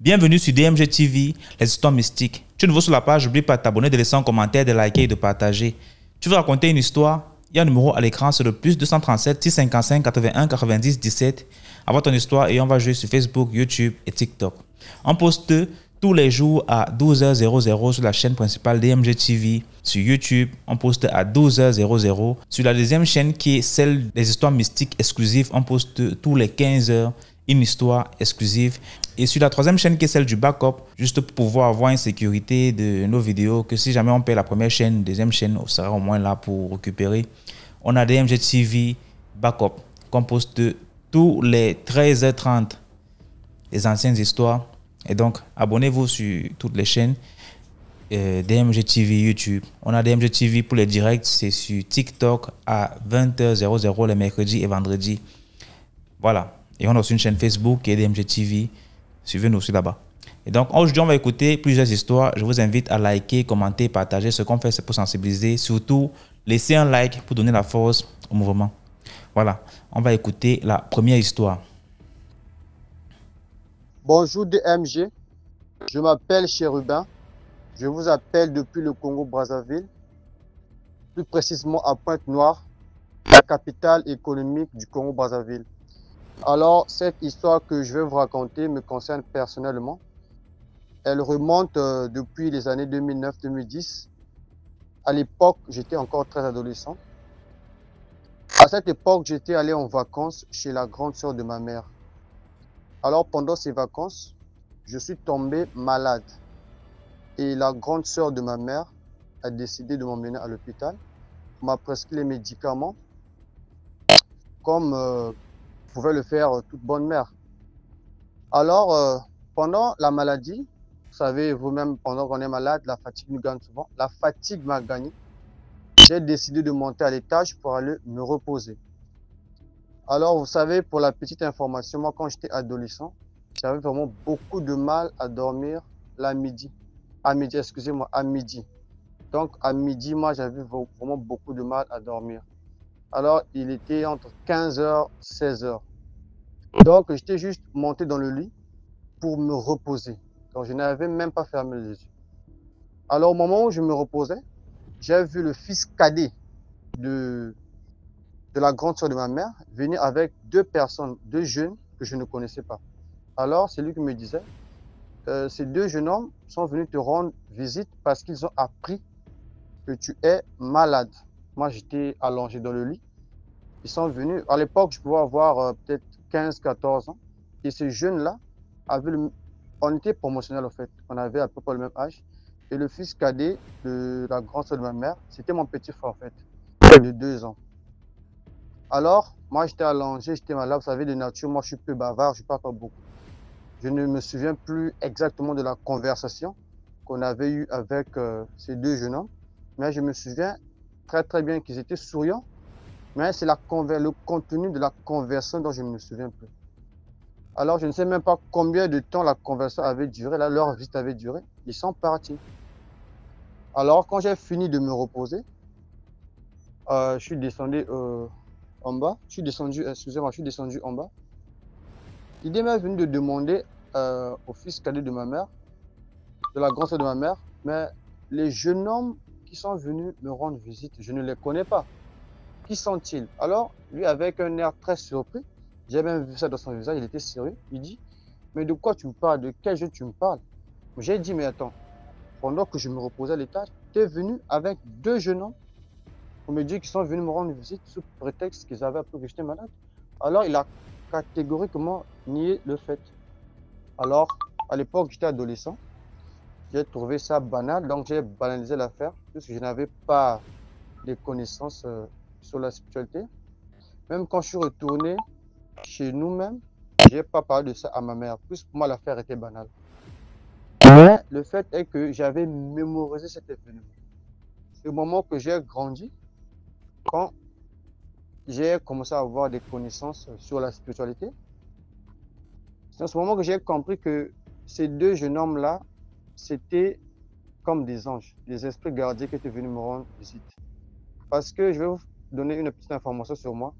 Bienvenue sur DMG TV, les histoires mystiques. Tu es nouveau sur la page, n'oublie pas de t'abonner, de laisser un commentaire, de liker et de partager. Tu veux raconter une histoire? Il y a un numéro à l'écran, c'est le plus 237 655 81 90 17. Envoie ton histoire et on va jouer sur Facebook, YouTube et TikTok. On poste tous les jours à 12h00 sur la chaîne principale DMG TV. Sur YouTube, on poste à 12h00. Sur la deuxième chaîne qui est celle des histoires mystiques exclusives, on poste tous les 15h une histoire exclusive. Et sur la troisième chaîne qui est celle du backup, juste pour pouvoir avoir une sécurité de nos vidéos, que si jamais on perd la première chaîne, deuxième chaîne, on sera au moins là pour récupérer. On a DMG TV backup qu'on poste tous les 13h30 les anciennes histoires. Et donc, abonnez-vous sur toutes les chaînes. DMG TV YouTube. On a DMG TV pour les directs, c'est sur TikTok à 20h00 les mercredis et vendredis. Voilà. Et on a aussi une chaîne Facebook qui est DMG TV. Suivez-nous aussi là-bas. Et donc, aujourd'hui, on va écouter plusieurs histoires. Je vous invite à liker, commenter, partager. Ce qu'on fait, c'est pour sensibiliser. Surtout, laissez un like pour donner la force au mouvement. Voilà. On va écouter la première histoire. Bonjour DMG. Je m'appelle Chérubin. Je vous appelle depuis le Congo-Brazzaville. Plus précisément à Pointe-Noire, la capitale économique du Congo-Brazzaville. Alors, cette histoire que je vais vous raconter me concerne personnellement. Elle remonte depuis les années 2009-2010. À l'époque, j'étais encore très adolescent. À cette époque, j'étais allé en vacances chez la grande sœur de ma mère. Alors, pendant ces vacances, je suis tombé malade. Et la grande sœur de ma mère a décidé de m'emmener à l'hôpital. M'a prescrit les médicaments comme pouvait le faire toute bonne mère. Alors, pendant la maladie, vous savez vous-même, pendant qu'on est malade, la fatigue nous gagne souvent. La fatigue m'a gagné. J'ai décidé de monter à l'étage pour aller me reposer. Alors, vous savez, pour la petite information, moi, quand j'étais adolescent, j'avais vraiment beaucoup de mal à dormir à midi, excusez-moi, à midi. Donc, à midi, moi, j'avais vraiment beaucoup de mal à dormir. Alors, il était entre 15h et 16h. Donc, j'étais juste monté dans le lit pour me reposer. Donc, je n'avais même pas fermé les yeux. Alors, au moment où je me reposais, j'ai vu le fils cadet de la grande soeur de ma mère venir avec deux personnes, deux jeunes que je ne connaissais pas. Alors, c'est lui qui me disait, ces deux jeunes hommes sont venus te rendre visite parce qu'ils ont appris que tu es malade. Moi, j'étais allongé dans le lit. Ils sont venus, à l'époque, je pouvais avoir peut-être 15-14 ans. Et ces jeunes-là, on était promotionnels en fait. On avait à peu près le même âge. Et le fils cadet de la grande soeur de ma mère, c'était mon petit frère en fait, de 2 ans. Alors, moi, j'étais allongé, j'étais malade. Vous savez, de nature, moi, je suis peu bavard, je ne parle pas beaucoup. Je ne me souviens plus exactement de la conversation qu'on avait eue avec ces deux jeunes hommes. Mais je me souviens très très bien qu'ils étaient souriants. Mais c'est le contenu de la conversation dont je ne me souviens plus. Alors, je ne sais même pas combien de temps la conversation avait duré. Là, leur visite avait duré. Ils sont partis. Alors, quand j'ai fini de me reposer, je suis descendu en bas. Je suis descendu, excusez-moi, je suis descendu en bas. L'idée m'est venue de demander au fils cadet de ma mère, de la grande sœur de ma mère, mais les jeunes hommes qui sont venus me rendre visite, je ne les connais pas. Qui sont-ils? Alors, lui, avec un air très surpris, j'ai même vu ça dans son visage, il était sérieux. Il dit, mais de quoi tu me parles? De quel jeu tu me parles? J'ai dit, mais attends, pendant que je me reposais à l'étage, tu es venu avec deux jeunes hommes pour me dire qu'ils sont venus me rendre visite sous prétexte qu'ils avaient appris que j'étais malade. Alors, il a catégoriquement nié le fait. Alors, à l'époque, j'étais adolescent. J'ai trouvé ça banal, donc j'ai banalisé l'affaire, puisque je n'avais pas de connaissances sur la spiritualité. Même quand je suis retourné chez nous-mêmes, je n'ai pas parlé de ça à ma mère, puisque pour moi l'affaire était banale. Mais le fait est que j'avais mémorisé cet événement. Au moment que j'ai grandi, quand j'ai commencé à avoir des connaissances sur la spiritualité, c'est en ce moment que j'ai compris que ces deux jeunes hommes-là, c'était comme des anges, des esprits gardiens qui étaient venus me rendre visite. Parce que je vais vous donner une petite information sur moi.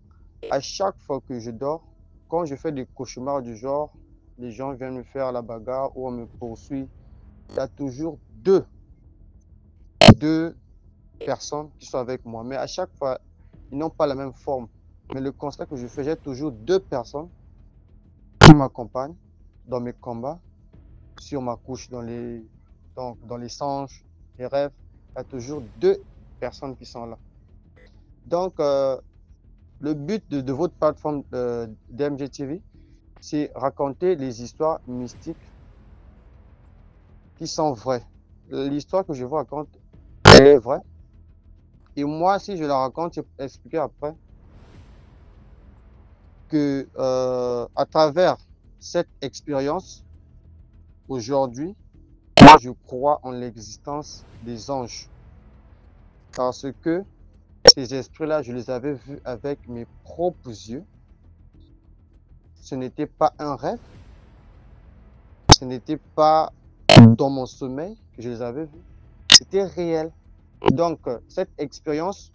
À chaque fois que je dors, quand je fais des cauchemars du genre, les gens viennent me faire la bagarre ou on me poursuit, il y a toujours deux personnes qui sont avec moi. Mais à chaque fois, ils n'ont pas la même forme. Mais le constat que je fais, j'ai toujours deux personnes qui m'accompagnent dans mes combats, sur ma couche, dans les songes, les rêves. Il y a toujours deux personnes qui sont là. Donc, le but de votre plateforme d'MGTV, c'est raconter les histoires mystiques qui sont vraies. L'histoire que je vous raconte, elle est vraie. Et moi, si je la raconte, je peux expliquer après que à travers cette expérience, aujourd'hui, moi, je crois en l'existence des anges. Parce que ces esprits-là, je les avais vus avec mes propres yeux. Ce n'était pas un rêve, ce n'était pas dans mon sommeil que je les avais vus. C'était réel. Donc, cette expérience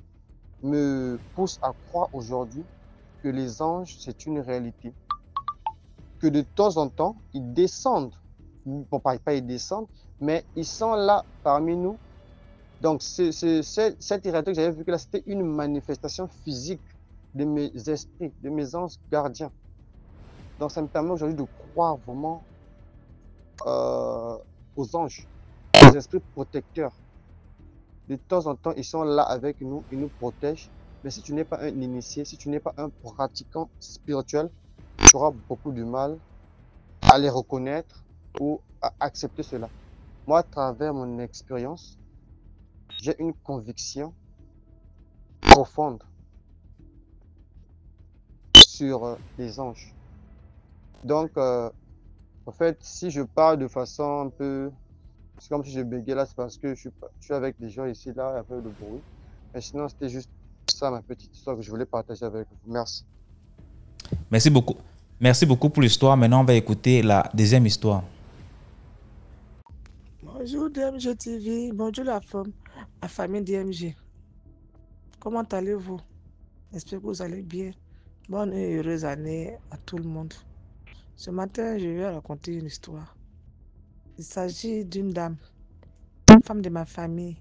me pousse à croire aujourd'hui que les anges, c'est une réalité. Que de temps en temps, ils descendent. Bon, pas ils descendent, mais ils sont là parmi nous. Donc, cette réalité que j'avais vue, là, c'était une manifestation physique de mes esprits, de mes anges gardiens. Donc, ça me permet aujourd'hui de croire vraiment aux anges, aux esprits protecteurs. De temps en temps, ils sont là avec nous, ils nous protègent. Mais si tu n'es pas un initié, si tu n'es pas un pratiquant spirituel, tu auras beaucoup de mal à les reconnaître ou à accepter cela. Moi, à travers mon expérience, j'ai une conviction profonde sur les anges. Donc, en fait, si je parle de façon un peu... C'est comme si je bégayais là, c'est parce que je suis avec des gens ici, là, il y a un peu de bruit. Mais sinon, c'était juste ça, ma petite histoire que je voulais partager avec vous. Merci. Merci beaucoup. Merci beaucoup pour l'histoire. Maintenant, on va écouter la deuxième histoire. Bonjour DMG TV, bonjour la famille DMG. Comment allez-vous? J'espère que vous allez bien. Bonne et heureuse année à tout le monde. Ce matin, je vais raconter une histoire. Il s'agit d'une dame, une femme de ma famille,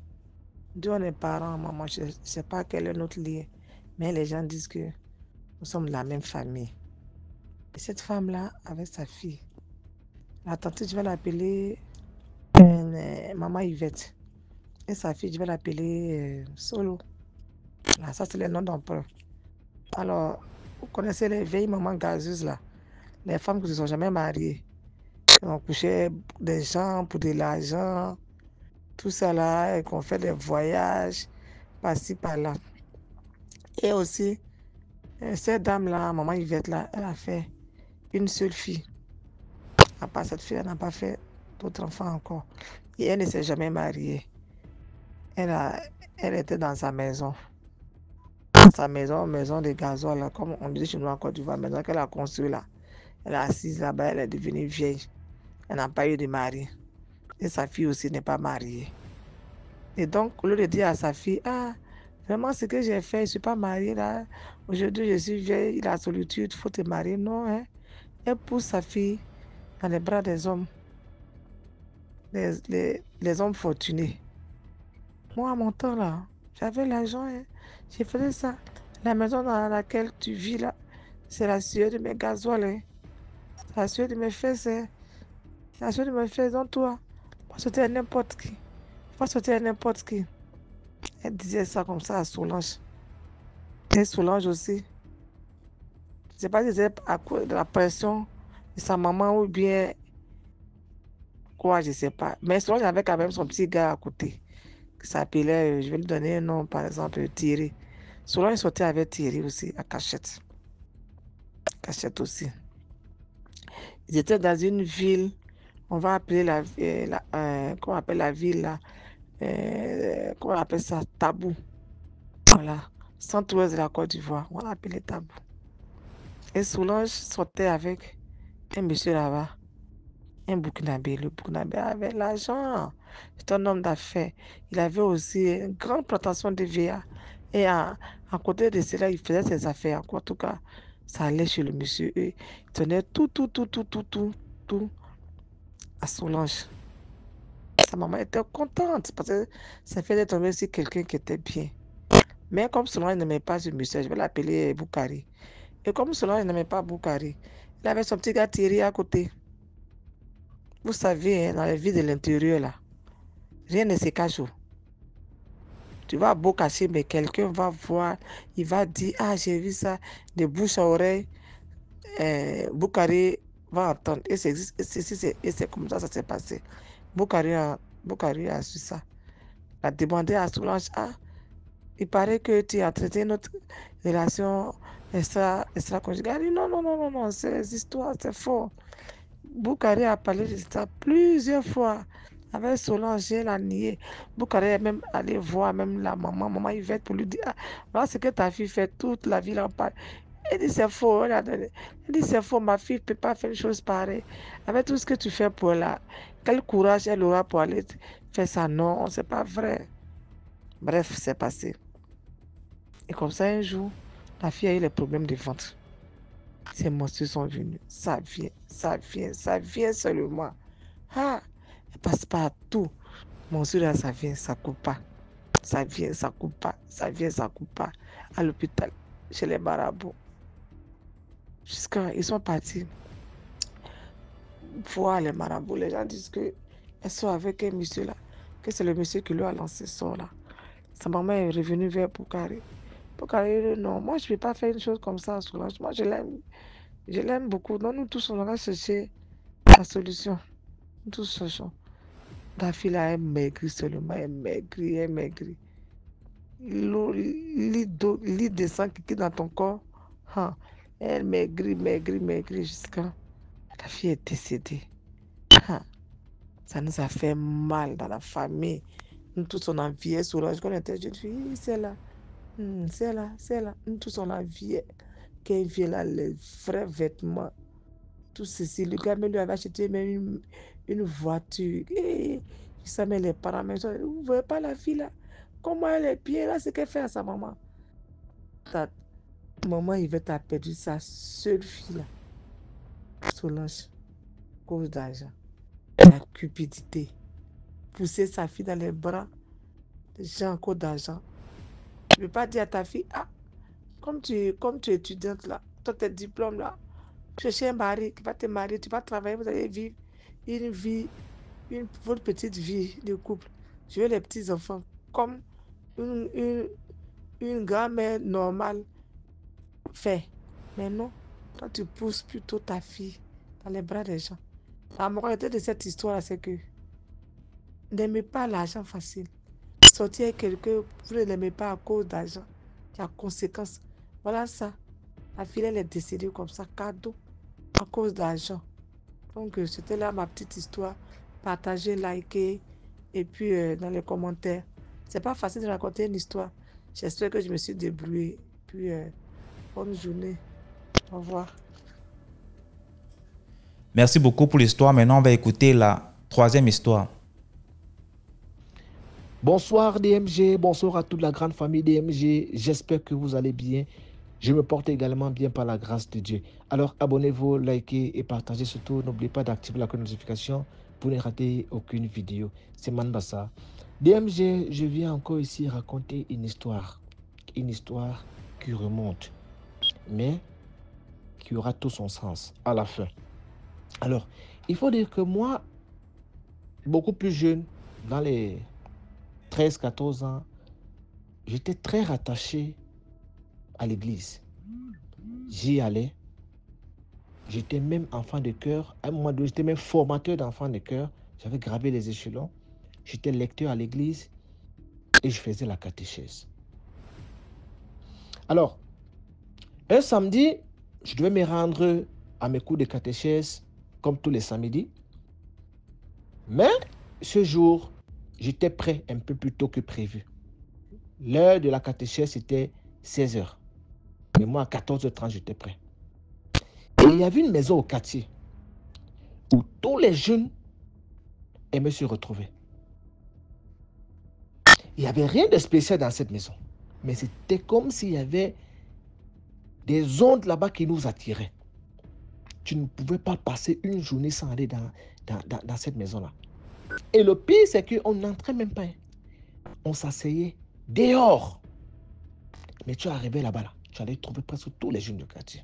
dont on est parents, maman. Je ne sais pas quel est notre lien, mais les gens disent que nous sommes de la même famille. Et cette femme-là, avec sa fille, la tante, je vais l'appeler Maman Yvette. Et sa fille, je vais l'appeler Solo. Là, ça, c'est le nom d'emprunt. Alors, vous connaissez les vieilles mamans gazeuses là, les femmes qui ne se sont jamais mariées, qui ont couché des gens pour de l'argent, tout ça là, et qu'on fait des voyages par-ci par-là. Et aussi, cette dame-là, maman Yvette là, elle a fait une seule fille. À part cette fille, elle n'a pas fait d'autres enfants encore. Et elle ne s'est jamais mariée. Elle, a, elle était dans sa maison. Sa maison, maison de gasoil, là, comme on dit chez nous en Côte d'Ivoire, maison qu'elle a construite là. Elle est assise là-bas, elle est devenue vieille. Elle n'a pas eu de mari. Et sa fille aussi n'est pas mariée. Et donc, au lieu de dire à sa fille, ah, vraiment ce que j'ai fait, je ne suis pas mariée là. Aujourd'hui, je suis vieille, la solitude, il faut te marier. Non, hein. Elle pousse sa fille dans les bras des hommes, les hommes fortunés. Moi, à mon temps là, j'avais l'argent, hein. J'ai fait ça. La maison dans laquelle tu vis là, c'est la sueur de mes gasoils, hein. C'est la sueur de mes fesses, hein. La sueur de mes fesses, donc toi. Pas sauter à n'importe qui. Pas sauter à n'importe qui. Elle disait ça comme ça à Solange. Et Solange aussi. Je ne sais pas si c'était à cause de la pression de sa maman ou bien quoi, je ne sais pas. Mais Solange avait quand même son petit gars à côté. Qui s'appelait, je vais lui donner un nom, par exemple, Thierry. Solange sortait avec Thierry aussi, à Cachette. Cachette aussi. Ils étaient dans une ville, on va appeler comment on appelle la ville là? Comment on appelle ça? Tabou. Voilà. Centre-ouest de la Côte d'Ivoire. On l'appelait Tabou. Et Solange sortait avec un monsieur là-bas, un Burkinabé. Le Burkinabé avait l'argent. C'est un homme d'affaires. Il avait aussi une grande plantation de VA. Et À côté de cela, il faisait ses affaires. En tout cas, ça allait chez le monsieur. Et il tenait tout à Solange. Sa maman était contente parce que ça faisait tomber aussi quelqu'un qui était bien. Mais comme Solange n'aimait pas ce monsieur, je vais l'appeler Boukari. Et comme Solange n'aimait pas Boukari, il avait son petit gars Thierry à côté. Vous savez, hein, dans la vie de l'intérieur, là, rien ne se cache. Tu vas beau cacher, mais quelqu'un va voir, il va dire, ah, j'ai vu ça, de bouche à oreille. Boukari va entendre. Et c'est comme ça s'est passé. Boukari a su ça. Il a demandé à Solange, ah, il paraît que tu as traité notre relation extra-conjugale. Il dit, non, non, non, non, non, c'est les histoires, c'est faux. Boukari a parlé de ça plusieurs fois. Avec Solange, elle a nié. Boukari est même allé voir même la maman, maman Yvette, pour lui dire, ah, voilà ce que ta fille fait toute la ville en parle. Elle dit c'est faux. Elle dit c'est faux, ma fille ne peut pas faire une chose pareille. Avec tout ce que tu fais pour elle, quel courage elle aura pour aller faire ça? Non, c'est pas vrai. Bref, c'est passé. Et comme ça, un jour, la fille a eu les problèmes de ventre. Ces monstres sont venus. Ça vient seulement. Ah, elle passe partout. Monstre là, ça vient, ça coupe pas. Ça vient, ça coupe pas. Ça vient, ça coupe pas. À l'hôpital, chez les marabouts. Jusqu'à, ils sont partis voir les marabouts. Les gens disent que elles sont avec un monsieur là, que c'est le monsieur qui lui a lancé ça là. Sa maman est revenue vers Boukari. Boukari dit non, moi je ne vais pas faire une chose comme ça à Solange. Moi je l'aime beaucoup. Donc nous tous on va chercher la solution. Nous tous cherchons. Ta fille là est maigrie seulement, elle est maigrie. Lit de sang qui est dans ton corps. Hein. Elle maigrit jusqu'à ta fille est décédée. Hein. Ça nous a fait mal dans la famille. Nous tous on enviait Solange. Quand on était jeune fille, c'est là. C'est là, c'est là. Nous tous on enviait qu'elle vienne là, les vrais vêtements. Tout ceci. Le gars même lui avait acheté même une voiture. Et ça met les parents. Mais vous ne voyez pas la fille là? Comment elle est bien là, ce qu'elle fait à sa maman. Ta maman, il va t'a perdu sa seule fille là. Solange, cause d'argent. La cupidité. Pousser sa fille dans les bras des gens à cause d'argent. Tu ne peux pas dire à ta fille, ah, comme tu es étudiante là, toi tes diplômes là, chercher un mari qui va te marier, tu vas travailler, vous allez vivre une vie, votre petite vie de couple. Je veux les petits enfants comme une, une, une grand-mère normale fait. Mais non, toi tu pousses plutôt ta fille dans les bras des gens. La moralité de cette histoire, c'est que n'aimez pas l'argent facile. Sortir avec quelqu'un, vous ne l'aimez pas à cause d'argent. Il y a conséquences. Voilà ça. La fille, elle est décédée comme ça, cadeau, à cause d'argent. Donc, c'était là ma petite histoire. Partagez, likez, et puis dans les commentaires. C'est pas facile de raconter une histoire. J'espère que je me suis débrouillée. Puis, bonne journée. Au revoir. Merci beaucoup pour l'histoire. Maintenant, on va écouter la troisième histoire. Bonsoir DMG, bonsoir à toute la grande famille DMG. J'espère que vous allez bien. Je me porte également bien par la grâce de Dieu. Alors abonnez-vous, likez et partagez surtout. N'oubliez pas d'activer la notification pour ne rater aucune vidéo. C'est Manbassa. DMG, je viens encore ici raconter une histoire. Une histoire qui remonte, mais qui aura tout son sens à la fin. Alors, il faut dire que moi, beaucoup plus jeune, dans les 13-14 ans, j'étais très rattaché à l'église. J'y allais. J'étais même enfant de chœur. À un moment donné, j'étais même formateur d'enfants de chœur. J'avais gravé les échelons. J'étais lecteur à l'église et je faisais la catéchèse. Alors, un samedi, je devais me rendre à mes cours de catéchèse comme tous les samedis. Mais ce jour, j'étais prêt un peu plus tôt que prévu. L'heure de la catéchèse était 16 h. Mais moi, à 14 h 30, j'étais prêt. Et il y avait une maison au quartier où tous les jeunes aimaient se retrouver. Il n'y avait rien de spécial dans cette maison. Mais c'était comme s'il y avait des ondes là-bas qui nous attiraient. Tu ne pouvais pas passer une journée sans aller dans cette maison-là. Et le pire, c'est qu'on n'entrait même pas. On s'asseyait dehors. Mais tu arrivais là-bas, là, tu allais trouver presque tous les jeunes du quartier.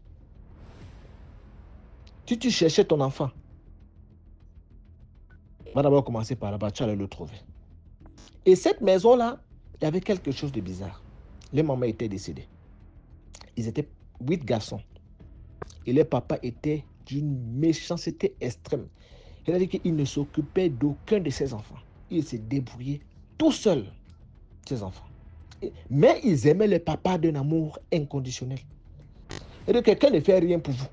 Si tu cherchais ton enfant, va d'abord commencer par là-bas, tu allais le trouver. Et cette maison-là, il y avait quelque chose de bizarre. Les mamans étaient décédées. Ils étaient 8 garçons. Et les papas étaient d'une méchanceté extrême. C'est-à-dire qu'ils ne s'occupaient d'aucun de ses enfants. Ils se débrouillaient tout seuls, ses enfants. Mais ils aimaient le papa d'un amour inconditionnel. Et donc quelqu'un ne fait rien pour vous.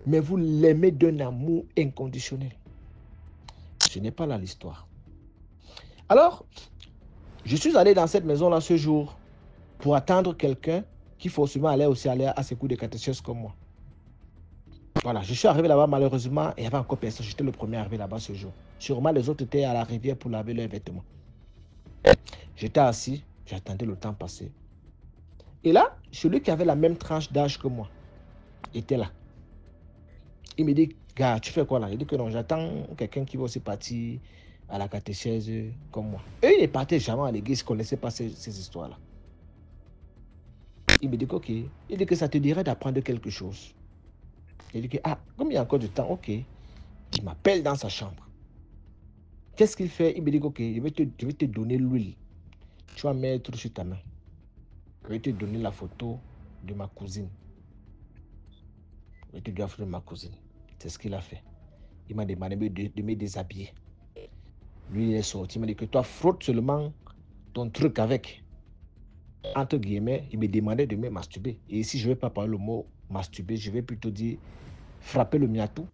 Mais vous l'aimez d'un amour inconditionnel. Ce n'est pas là l'histoire. Alors, je suis allé dans cette maison-là ce jour pour attendre quelqu'un qui forcément allait aussi aller à ses cours de catéchèse comme moi. Voilà, je suis arrivé là-bas malheureusement, il y avait encore personne. J'étais le premier arrivé là-bas ce jour. Sûrement les autres étaient à la rivière pour laver leurs vêtements. J'étais assis, j'attendais le temps passer. Et là, celui qui avait la même tranche d'âge que moi était là. Il me dit, gars, tu fais quoi là? Il dit que non, j'attends quelqu'un qui va aussi partir à la catéchèse comme moi. Et il ne partait jamais à l'église, il ne connaissait pas ces histoires-là. Il me dit ok. Il dit que ça te dirait d'apprendre quelque chose. Il dit que, ah, comme il y a encore du temps, ok. Il m'appelle dans sa chambre. Qu'est-ce qu'il fait? Il me dit ok, je vais te donner l'huile. Tu vas mettre sur ta main. Je vais te donner la photo de ma cousine. Je vais te donner la photo de ma cousine. C'est ce qu'il a fait. Il m'a demandé de me déshabiller. Lui, il est sorti. Il m'a dit que toi, frotte seulement ton truc avec. Entre guillemets, il me demandait de me masturber. Et ici, je ne vais pas parler le mot masturber, je vais plutôt dire frapper le miatou.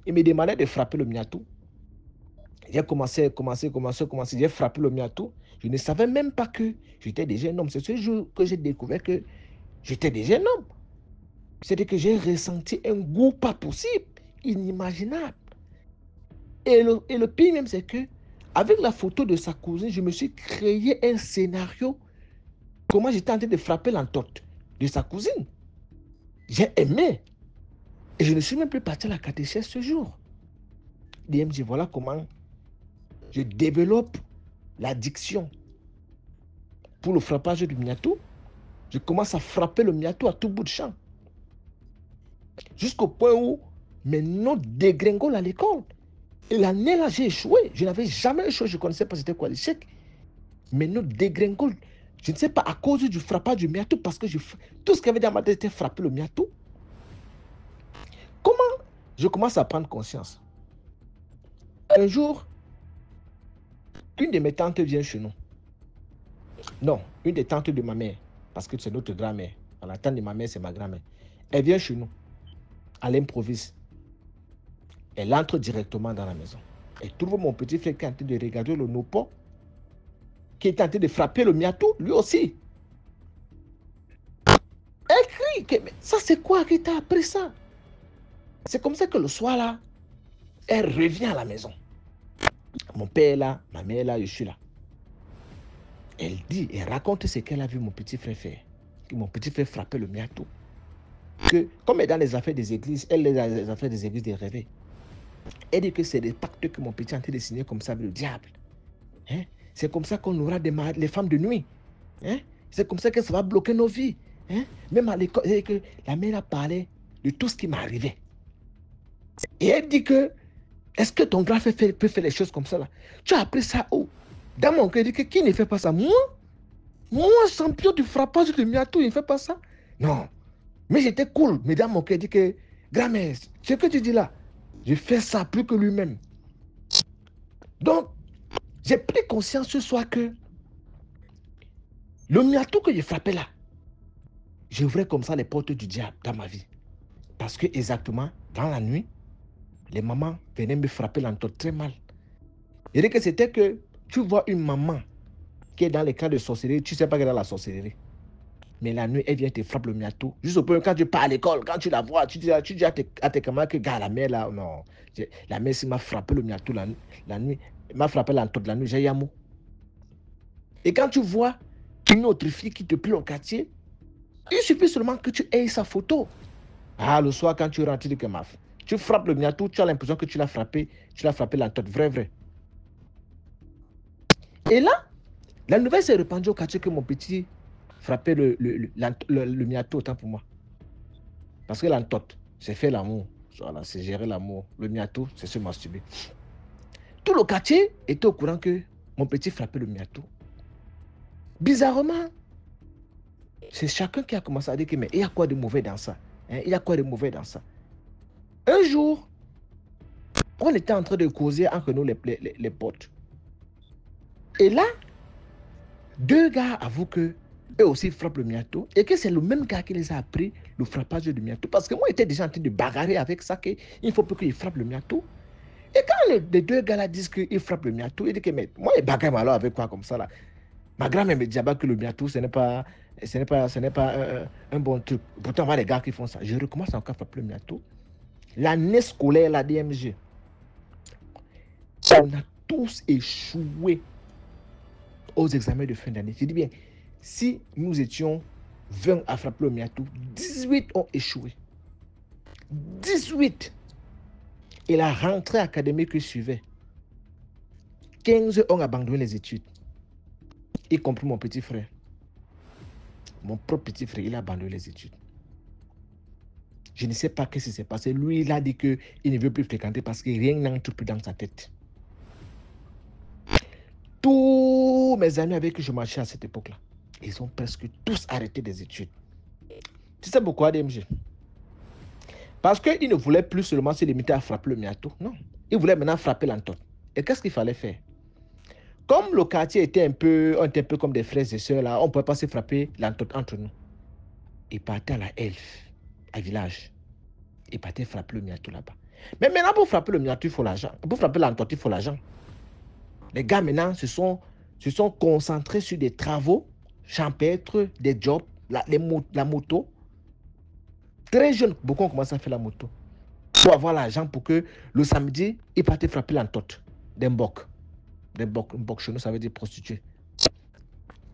Il me demandait de frapper le miatou. J'ai commencé. J'ai frappé le miatou. Je ne savais même pas que j'étais déjà un homme. C'est ce jour que j'ai découvert que j'étais déjà un homme. C'est-à-dire que j'ai ressenti un goût pas possible, inimaginable. Et le pire même, c'est que avec la photo de sa cousine, je me suis créé un scénario. Comment j'étais en train de frapper l'entorte de sa cousine. J'ai aimé. Et je ne suis même plus parti à la catéchèse ce jour. DMJ, voilà comment je développe l'addiction pour le frappage du miatou. Je commence à frapper le miatou à tout bout de champ. Jusqu'au point où mes notes dégringolent à l'école. Et l'année là, j'ai échoué. Je n'avais jamais échoué. Je ne connaissais pas c'était quoi l'échec. Mes notes dégringolent. Je ne sais pas à cause du frappage du miatou, parce que tout ce qui avait dans ma tête était frapper le miatou. Comment je commence à prendre conscience? Un jour, une de mes tantes vient chez nous. Non, une des tantes de ma mère, parce que c'est notre grand-mère. La tante de ma mère, c'est ma grand-mère. Elle vient chez nous, à l'improviste. Elle entre directement dans la maison. Elle trouve mon petit frère qui est en train de regarder le nopo, qui est en train de frapper le miatou, lui aussi. Elle crie, que, ça c'est quoi qui t'a appris ça? C'est comme ça que le soir là, elle revient à la maison. Mon père est là, ma mère est là, je suis là. Elle dit, elle raconte ce qu'elle a vu mon petit frère faire. Que mon petit frère frappait le miatou. Que comme elle est dans les affaires des églises, elle est dans les affaires des églises des rêves. Elle dit que c'est des pactes que mon petit est en train de signer comme ça avec le diable. Hein? C'est comme ça qu'on aura les femmes de nuit. Hein? C'est comme ça que ça va bloquer nos vies. Hein? Même à l'école, la mère a parlé de tout ce qui m'arrivait. Et elle dit que, est-ce que ton grand frère peut faire les choses comme ça là? Tu as appris ça où? Dans mon cœur, il dit que qui ne fait pas ça? Moi, champion du frappage de miatou, il ne fait pas ça? Non. Mais j'étais cool. Mais dans mon cœur, il dit que, grand-mère, ce que tu dis là, je fais ça plus que lui-même. Donc, j'ai pris conscience ce soir que le miatou que je frappais là, j'ouvrais comme ça les portes du diable dans ma vie. Parce que exactement, dans la nuit, les mamans venaient me frapper l'entorse très mal. Et que c'était que tu vois une maman qui est dans les cas de sorcellerie, tu ne sais pas qu'elle est dans la sorcellerie. Mais la nuit, elle vient te frapper le miatou. Juste au point quand tu pars à l'école, quand tu la vois, tu dis à tes camarades que gars, la mère là, non. La mère, si m'a frappé le miatou la nuit, m'a frappé l'entorse la nuit, j'ai yamou. Et quand tu vois une autre fille qui te plaît au quartier, il suffit seulement que tu aies sa photo. Ah, le soir, quand tu rentres, tu dis que tu frappes le miatou, tu as l'impression que tu l'as frappé l'entote, vrai. Et là, la nouvelle s'est répandue au quartier que mon petit frappait le miatou, autant pour moi. Parce que l'entote, c'est faire l'amour. Voilà, c'est gérer l'amour. Le miatou, c'est se masturber. Tout le quartier était au courant que mon petit frappait le miatou. Bizarrement, c'est chacun qui a commencé à dire que mais il y a quoi de mauvais dans ça? Il y a quoi de mauvais dans ça? Un jour, on était en train de causer entre nous les potes. Et là, deux gars avouent que eux aussi frappent le miatou et que c'est le même gars qui les a appris le frappage du miatou. Parce que moi, j'étais déjà en train de bagarrer avec ça, qu'il ne faut plus qu'il frappe le miatou. Et quand les deux gars là disent qu'ils frappent le miatou, ils disent que mais moi, je bagarre alors avec quoi comme ça là? Ma grand-mère me dit que le miatou, ce n'est pas un bon truc. Pourtant, on voit les gars qui font ça. Je recommence encore à frapper le miatou. L'année scolaire, la DMG, on a tous échoué aux examens de fin d'année. Je dis bien, si nous étions 20 à frapper le miatou, 18 ont échoué. 18. Et la rentrée académique qui suivait, 15 ont abandonné les études. Y compris mon petit frère. Mon propre petit frère, il a abandonné les études. Je ne sais pas ce qui s'est passé. Lui, il a dit qu'il ne veut plus fréquenter parce que rien n'entre plus dans sa tête. Tous mes amis avec qui je marchais à cette époque-là, ils ont presque tous arrêté des études. Tu sais pourquoi, DMG? Parce qu'ils ne voulaient plus seulement se limiter à frapper le miatou. Non. Ils voulaient maintenant frapper l'entote. Et qu'est-ce qu'il fallait faire? Comme le quartier était un peu comme des frères et sœurs, là, on ne pouvait pas se frapper l'entote entre nous. Ils partaient à la Elf, à village. Ils partaient frapper le miatou là-bas. Mais maintenant, pour frapper le miatou, il faut l'argent. Pour frapper l'entote, il faut l'argent. Les gars, maintenant, se sont concentrés sur des travaux champêtres, des jobs, la moto. Très jeunes, beaucoup ont commencé à faire la moto. Pour avoir l'argent pour que le samedi, ils partaient frapper l'entote d'un boc. Des bocs chez nous, ça veut dire prostituées.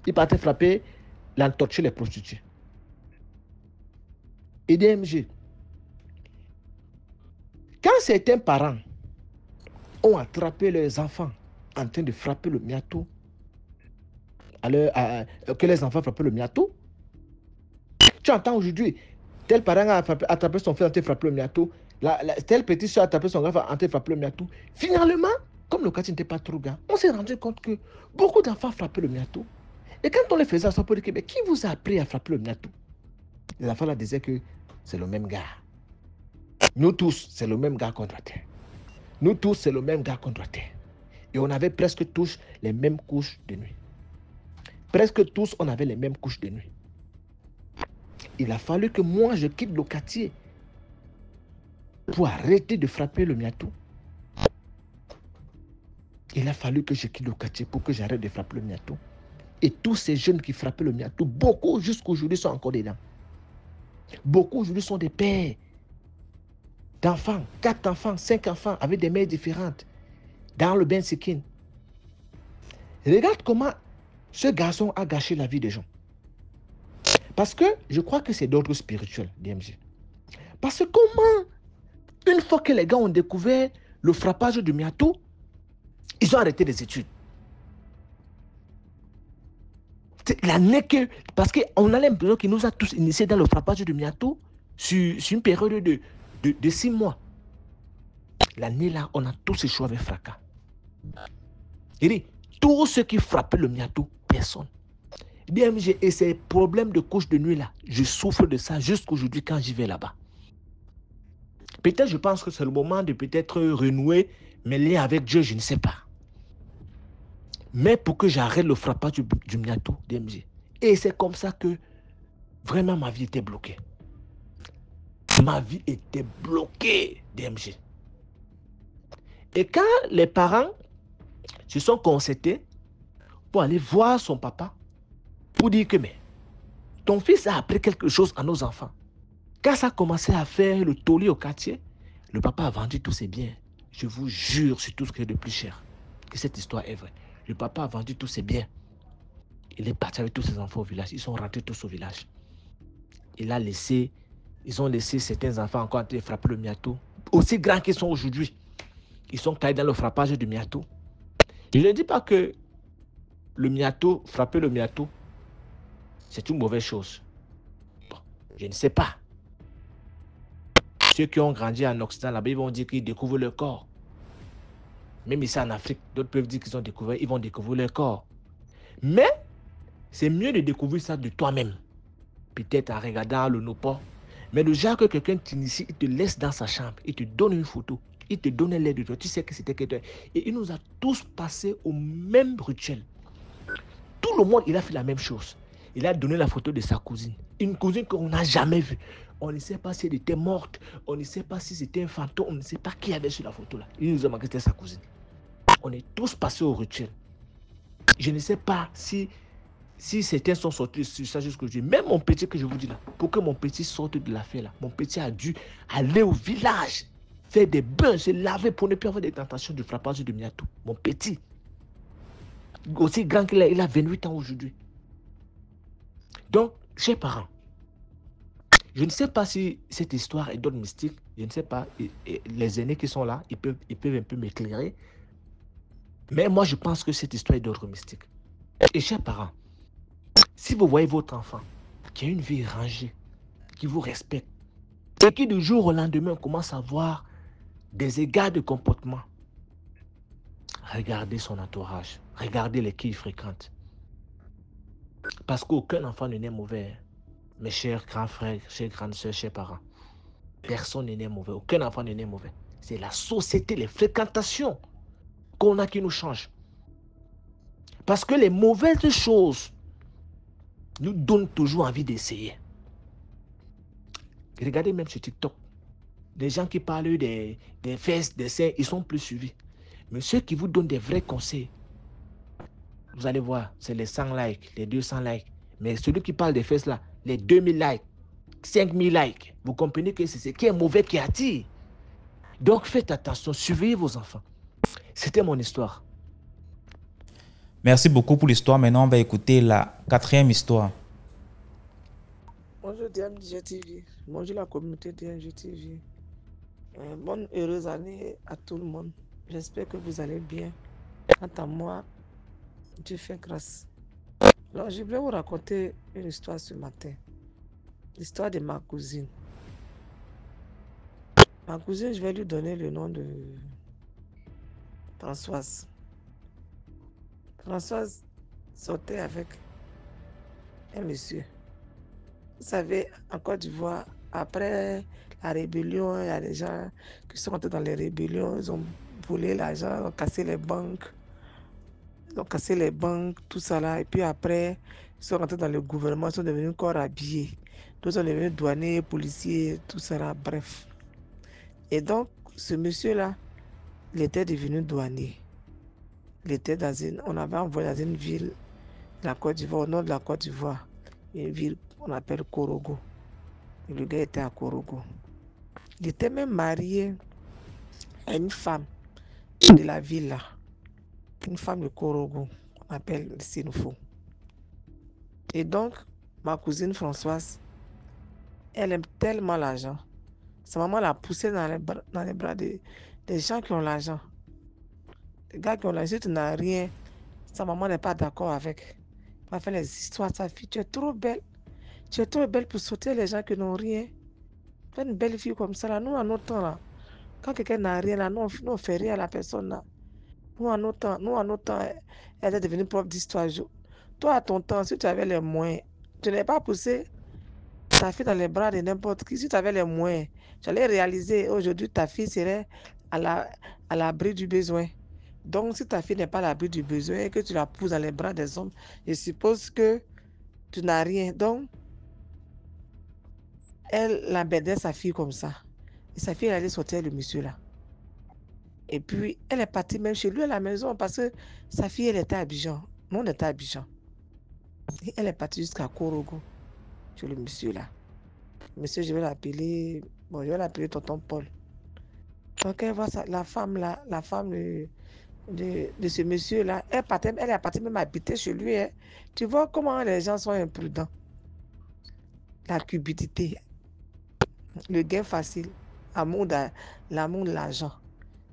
Ils partaient frapper l'entote chez les prostituées. Et DMG. Quand certains parents ont attrapé leurs enfants en train de frapper le miatou, que les enfants frappaient le miatou, tu entends aujourd'hui, tel parent a attrapé son fils en train de frapper le miatou, tel petit soeur a attrapé son enfant en train de frapper le miatou. Finalement, comme le quartier n'était pas trop grand, on s'est rendu compte que beaucoup d'enfants frappaient le miatou. Et quand on les faisait à pour dire, mais qui vous a appris à frapper le miatou? Les enfants là disaient que c'est le même gars. Nous tous, c'est le même gars qu'on doit terre. Nous tous, c'est le même gars qu'on doit terre. Et on avait presque tous les mêmes couches de nuit. Presque tous, on avait les mêmes couches de nuit. Il a fallu que moi, je quitte le quartier pour arrêter de frapper le miatou. Il a fallu que je quitte le quartier pour que j'arrête de frapper le miatou. Et tous ces jeunes qui frappaient le miatou, beaucoup jusqu'aujourd'hui sont encore dedans. Beaucoup aujourd'hui sont des pères d'enfants, 4 enfants, 5 enfants, avec des mères différentes, dans le Ben Sikin. Regarde comment ce garçon a gâché la vie des gens. Parce que je crois que c'est d'ordre spirituel, DMG. Parce que comment, une fois que les gars ont découvert le frappage du miatou, ils ont arrêté les études. L'année que... Parce qu'on a l'impression qu'il nous a tous initiés dans le frappage du miatou sur une période de 6 mois. L'année là, on a tous échoué avec fracas. Il dit, tous ceux qui frappaient le miatou, personne. DMG et ces problèmes de couche de nuit là, je souffre de ça jusqu'aujourd'hui quand j'y vais là-bas. Peut-être je pense que c'est le moment de peut-être renouer mes liens avec Dieu, je ne sais pas. Mais pour que j'arrête le frappage du miatou, DMG. Et c'est comme ça que vraiment ma vie était bloquée. Ma vie était bloquée, DMG. Et quand les parents se sont concertés pour aller voir son papa, pour dire que mais, ton fils a appris quelque chose à nos enfants. Quand ça a commencé à faire le tollé au quartier, le papa a vendu tous ses biens. Je vous jure sur tout ce qui est de plus cher que cette histoire est vraie. Le papa a vendu tous ses biens. Il est parti avec tous ses enfants au village. Ils sont rentrés tous au village. Ils ont laissé certains enfants encore en train de frapper le miato. Aussi grands qu'ils sont aujourd'hui. Ils sont caillés dans le frappage du miato. Je ne dis pas que le miato, frapper le miato, c'est une mauvaise chose. Bon, je ne sais pas. Ceux qui ont grandi en Occident, là-bas, ils vont dire qu'ils découvrent leur corps. Même ici en Afrique, d'autres peuvent dire qu'ils ont découvert, ils vont découvrir leur corps. Mais, c'est mieux de découvrir ça de toi-même. Peut-être en regardant le Nopal. Mais le genre que quelqu'un t'initie, il te laisse dans sa chambre, il te donne une photo, il te donne l'aide de toi, tu sais que c'était quelqu'un. Et il nous a tous passé au même rituel. Tout le monde, il a fait la même chose. Il a donné la photo de sa cousine. Une cousine qu'on n'a jamais vue. On ne sait pas si elle était morte, on ne sait pas si c'était un fantôme, on ne sait pas qui avait sur la photo là. Il nous a marqué que c'était sa cousine. On est tous passés au rituel. Je ne sais pas si certains sont sortis sur ça jusqu'aujourd'hui. Même mon petit que je vous dis là, pour que mon petit sorte de l'affaire là, mon petit a dû aller au village, faire des bains, se laver pour ne plus avoir des tentations de frappage de miato. Mon petit. Aussi grand qu'il est, il a 28 ans aujourd'hui. Donc, chers parents, je ne sais pas si cette histoire est d'ordre mystique, je ne sais pas, les aînés qui sont là, ils peuvent un peu m'éclairer. Mais moi, je pense que cette histoire est d'ordre mystique. Et chers parents, si vous voyez votre enfant qui a une vie rangée, qui vous respecte, et qui du jour au lendemain commence à avoir des égards de comportement, regardez son entourage, regardez les qui il fréquente. Parce qu'aucun enfant ne naît mauvais. Mes chers grands frères, chers grandes soeurs, chers parents. Personne ne naît mauvais. Aucun enfant ne naît mauvais. C'est la société, les fréquentations qu'on a qui nous changent. Parce que les mauvaises choses nous donnent toujours envie d'essayer. Regardez même sur TikTok. Les gens qui parlent des fesses, des seins, ils sont plus suivis. Mais ceux qui vous donnent des vrais conseils, vous allez voir, c'est les 100 likes, les 200 likes. Mais celui qui parle des fesses là, les 2000 likes, 5000 likes, vous comprenez que c'est ce qui est mauvais qui attire. Donc faites attention, surveillez vos enfants. C'était mon histoire. Merci beaucoup pour l'histoire. Maintenant, on va écouter la 4e histoire. Bonjour DMG TV. Bonjour la communauté DMG TV. Bonne heureuse année à tout le monde. J'espère que vous allez bien. Quant à moi, Dieu fait grâce. Alors, je voulais vous raconter une histoire ce matin. L'histoire de ma cousine. Ma cousine, je vais lui donner le nom de Françoise. Françoise sortait avec un monsieur. Vous savez, en Côte d'Ivoire, après la rébellion, il y a des gens qui sont entrés dans les rébellions, ils ont volé l'argent, ils ont cassé les banques. Ils ont cassé les banques, tout ça là. Et puis après, ils sont rentrés dans le gouvernement, ils sont devenus corps habillés. D'autres sont devenus douaniers, policiers, tout ça là, bref. Et donc, ce monsieur-là, il était devenu douanier. Il était on avait envoyé dans une ville de la Côte d'Ivoire, au nord de la Côte d'Ivoire, une ville qu'on appelle Korogo. Et le gars était à Korogo. Il était même marié à une femme de la ville là. Une femme de Korogo, qu'on appelle le Sinufo. Et donc, ma cousine Françoise, elle aime tellement l'argent. Sa maman l'a poussée dans les bras des gens qui ont l'argent. Les gars qui ont l'argent, si tu n'as rien, sa maman n'est pas d'accord avec. Elle va faire les histoires de sa fille. Tu es trop belle. Tu es trop belle pour sauter les gens qui n'ont rien. Fais une belle fille comme ça, là. Nous, en notre temps, là, quand quelqu'un n'a rien, là, nous, on ne fait rien à la personne, là. Nous, en notre temps, elle est devenue prof d'histoire. Toi, à ton temps, si tu avais les moyens, tu n'avais pas poussé ta fille dans les bras de n'importe qui. Si tu avais les moyens, tu allais réaliser aujourd'hui ta fille serait à l'abri du besoin. Donc, si ta fille n'est pas à l'abri du besoin et que tu la pousses dans les bras des hommes, je suppose que tu n'as rien. Donc, elle embêtait sa fille comme ça. Et sa fille, elle allait sortir le monsieur là. Et puis, elle est partie même chez lui à la maison parce que sa fille, elle était à Abidjan. Nous, on était à Abidjan. Et elle est partie jusqu'à Korogo, chez le monsieur là. Monsieur, je vais l'appeler tonton Paul. Donc, elle voit ça, la femme là, la femme de ce monsieur-là. Elle est partie même habiter chez lui. Hein. Tu vois comment les gens sont imprudents. La cupidité, le gain facile, l'amour de l'argent.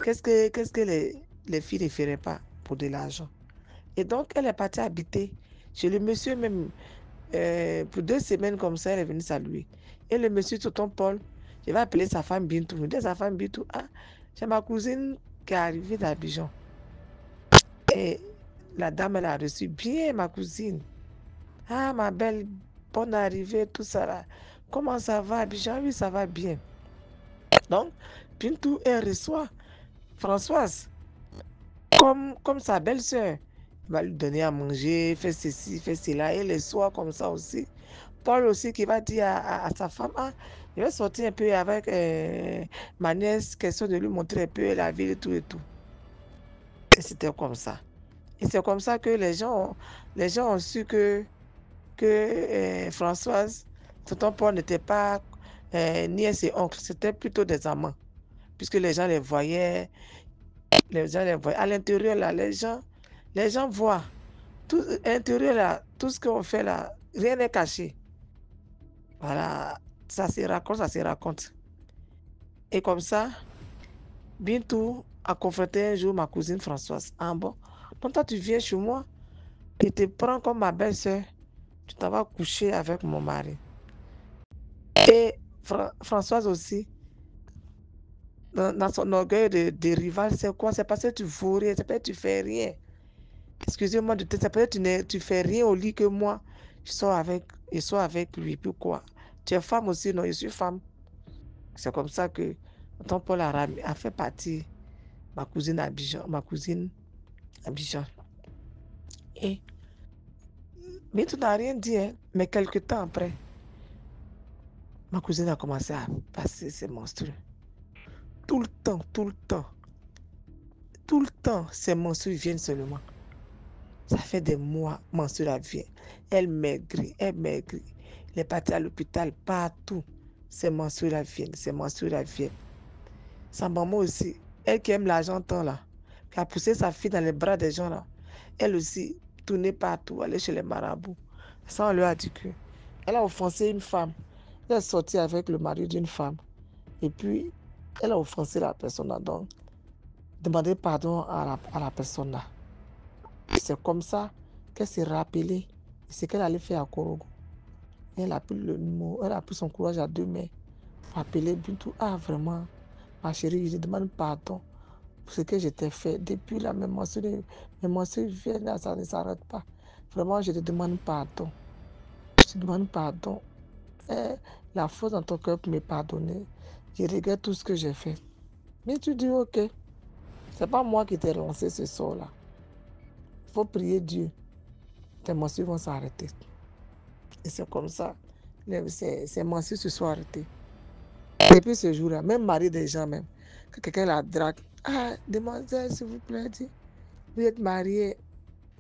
Qu'est-ce que les filles ne feraient pas pour de l'argent? Et donc, elle est partie habiter chez le monsieur même. Pour 2 semaines comme ça, elle est venue saluer. Et le monsieur Tonton Paul, je vais appeler sa femme Bintou. Je dis sa femme Bintou, ah, j'ai ma cousine qui est arrivée d'Abidjan. Et la dame, elle a reçu bien ma cousine. Ah, ma belle, bonne arrivée, tout ça là. Comment ça va, Abidjan? Oui, ça va bien. Donc, Bintou, elle reçoit Françoise comme sa belle-sœur. Il va lui donner à manger, faire ceci, faire cela. Et les soirs comme ça aussi. Paul aussi qui va dire à sa femme, ah, je vais sortir un peu avec ma nièce, question de lui montrer un peu la ville et tout et tout. Et c'était comme ça. Et c'est comme ça que les gens ont su que Françoise, tonton Paul n'était pas nièce et oncle, c'était plutôt des amants. Puisque les gens les voyaient, à l'intérieur là, les gens voient. Tout, à l'intérieur là, tout ce qu'on fait là, rien n'est caché. Voilà, ça se raconte, ça se raconte. Et comme ça, Bintou a confronté un jour ma cousine Françoise. Ah bon, donc toi tu viens chez moi, je te prends comme ma belle-sœur, tu t'en vas coucher avec mon mari. Et Françoise aussi, dans son orgueil de rival, c'est quoi? C'est parce que tu vaux rien, c'est parce que tu fais rien. Excusez-moi de te dire, c'est parce que tu fais rien au lit que moi, je sors avec lui. Pourquoi? Tu es femme aussi, non? Je suis femme. C'est comme ça que tonton Paul a fait partie ma cousine Abidjan. Et Bintou n'a rien dit, hein, mais quelques temps après, ma cousine a commencé à passer ses menstrues. Tout le temps, tout le temps, tout le temps, ses menstrues viennent seulement. Ça fait des mois, menstrues viennent. Elle maigrit, elle maigrit. Elle est partie à l'hôpital partout. Ses menstrues viennent, ses menstrues viennent. Sa maman aussi, elle qui aime l'argent tant là, qui a poussé sa fille dans les bras des gens là, elle aussi tournait partout, allait chez les marabouts. Ça, on lui a dit que elle a offensé une femme. Elle est sortie avec le mari d'une femme. Et puis, elle a offensé la personne là. Donc, demander pardon à la personne là. C'est comme ça qu'elle s'est rappelée de ce qu'elle allait faire à Korogo. Elle a pris le numéro, elle a pris son courage à 2 mains pour appeler Bintou. Ah, vraiment, ma chérie, je demande pardon pour ce que je t'ai fait. Depuis là, mes menstrues viennent, ça ne s'arrête pas. Vraiment, je te demande pardon. Je te demande pardon. La force dans ton cœur pour me pardonner. Je regrette tout ce que j'ai fait. Mais tu dis, ok, c'est pas moi qui t'ai lancé ce sort-là. Il faut prier Dieu. Tes menstrues vont s'arrêter. Et c'est comme ça. Ces menstrues se sont arrêtées. Depuis ce jour-là, même mari des gens, même, que quelqu'un la drague. Ah, demoiselle, s'il vous plaît, dit, vous êtes mariée.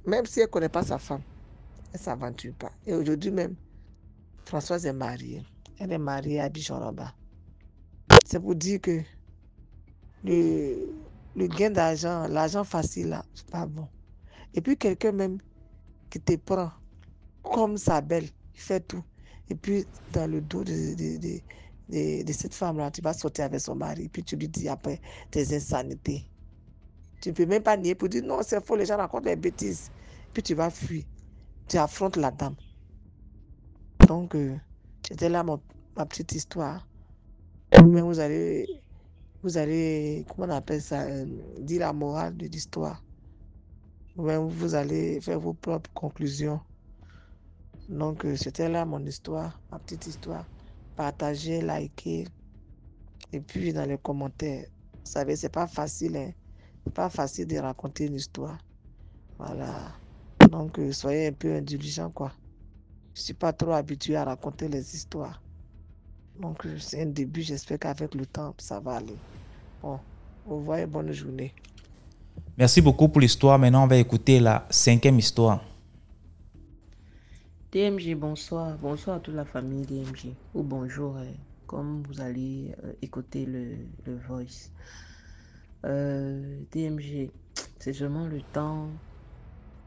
Même si elle ne connaît pas sa femme, elle ne s'aventure pas. Et aujourd'hui même, Françoise est mariée. Elle est mariée à Bichon-Roba. C'est pour dire que le gain d'argent, l'argent facile, là, c'est pas bon. Et puis quelqu'un même qui te prend comme sa belle, il fait tout. Et puis dans le dos de cette femme-là, tu vas sortir avec son mari, et puis tu lui dis après tes insanités. Tu ne peux même pas nier pour dire non, c'est faux, les gens racontent des bêtises. Puis tu vas fuir. Tu affrontes la dame. Donc, c'était là ma petite histoire. Mais vous allez, comment on appelle ça, dire la morale de l'histoire. Vous allez faire vos propres conclusions. Donc, c'était là mon histoire, ma petite histoire. Partagez, likez. Et puis, dans les commentaires, vous savez, c'est pas facile, hein. C'est pas facile de raconter une histoire. Voilà. Donc, soyez un peu indulgents, quoi. Je suis pas trop habitué à raconter les histoires. Donc, c'est un début. J'espère qu'avec le temps, ça va aller. Bon, au revoir et bonne journée. Merci beaucoup pour l'histoire. Maintenant, on va écouter la 5e histoire. DMG, bonsoir. Bonsoir à toute la famille DMG. Ou bonjour, comme vous allez écouter le voice. DMG, c'est seulement le temps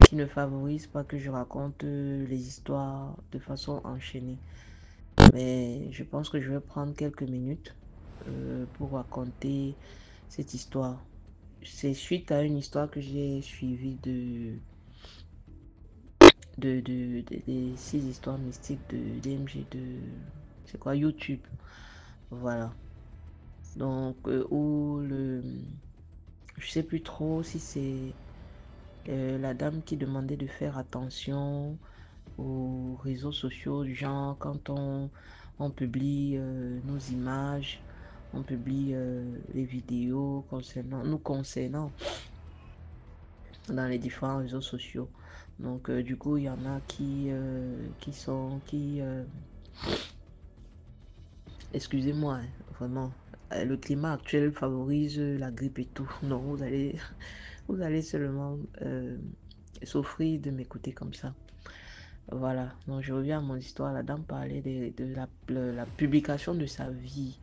qui ne favorise pas que je raconte les histoires de façon enchaînée. Mais je pense que je vais prendre quelques minutes pour raconter cette histoire. C'est suite à une histoire que j'ai suivie des 6 histoires mystiques de DMG c'est quoi, YouTube. Voilà. Donc, je sais plus trop si c'est la dame qui demandait de faire attention aux réseaux sociaux, du genre quand on publie nos images, on publie les vidéos nous concernant dans les différents réseaux sociaux. Donc du coup, il y en a excusez-moi, hein, vraiment, le climat actuel favorise la grippe et tout. Donc vous allez seulement souffrir de m'écouter comme ça. Voilà, donc je reviens à mon histoire. La dame parlait de la publication de sa vie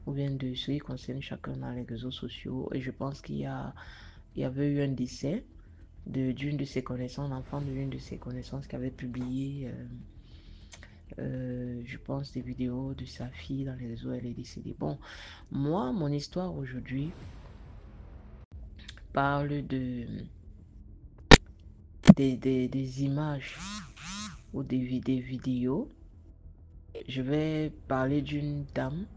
ou bien de ce qui concerne chacun dans les réseaux sociaux. Et je pense il y avait eu un décès d'une de ses connaissances, l'enfant d'une de ses connaissances qui avait publié, je pense, des vidéos de sa fille dans les réseaux. Elle est décédée. Bon, moi, mon histoire aujourd'hui parle des images ou des vidéos. Je vais parler d'une dame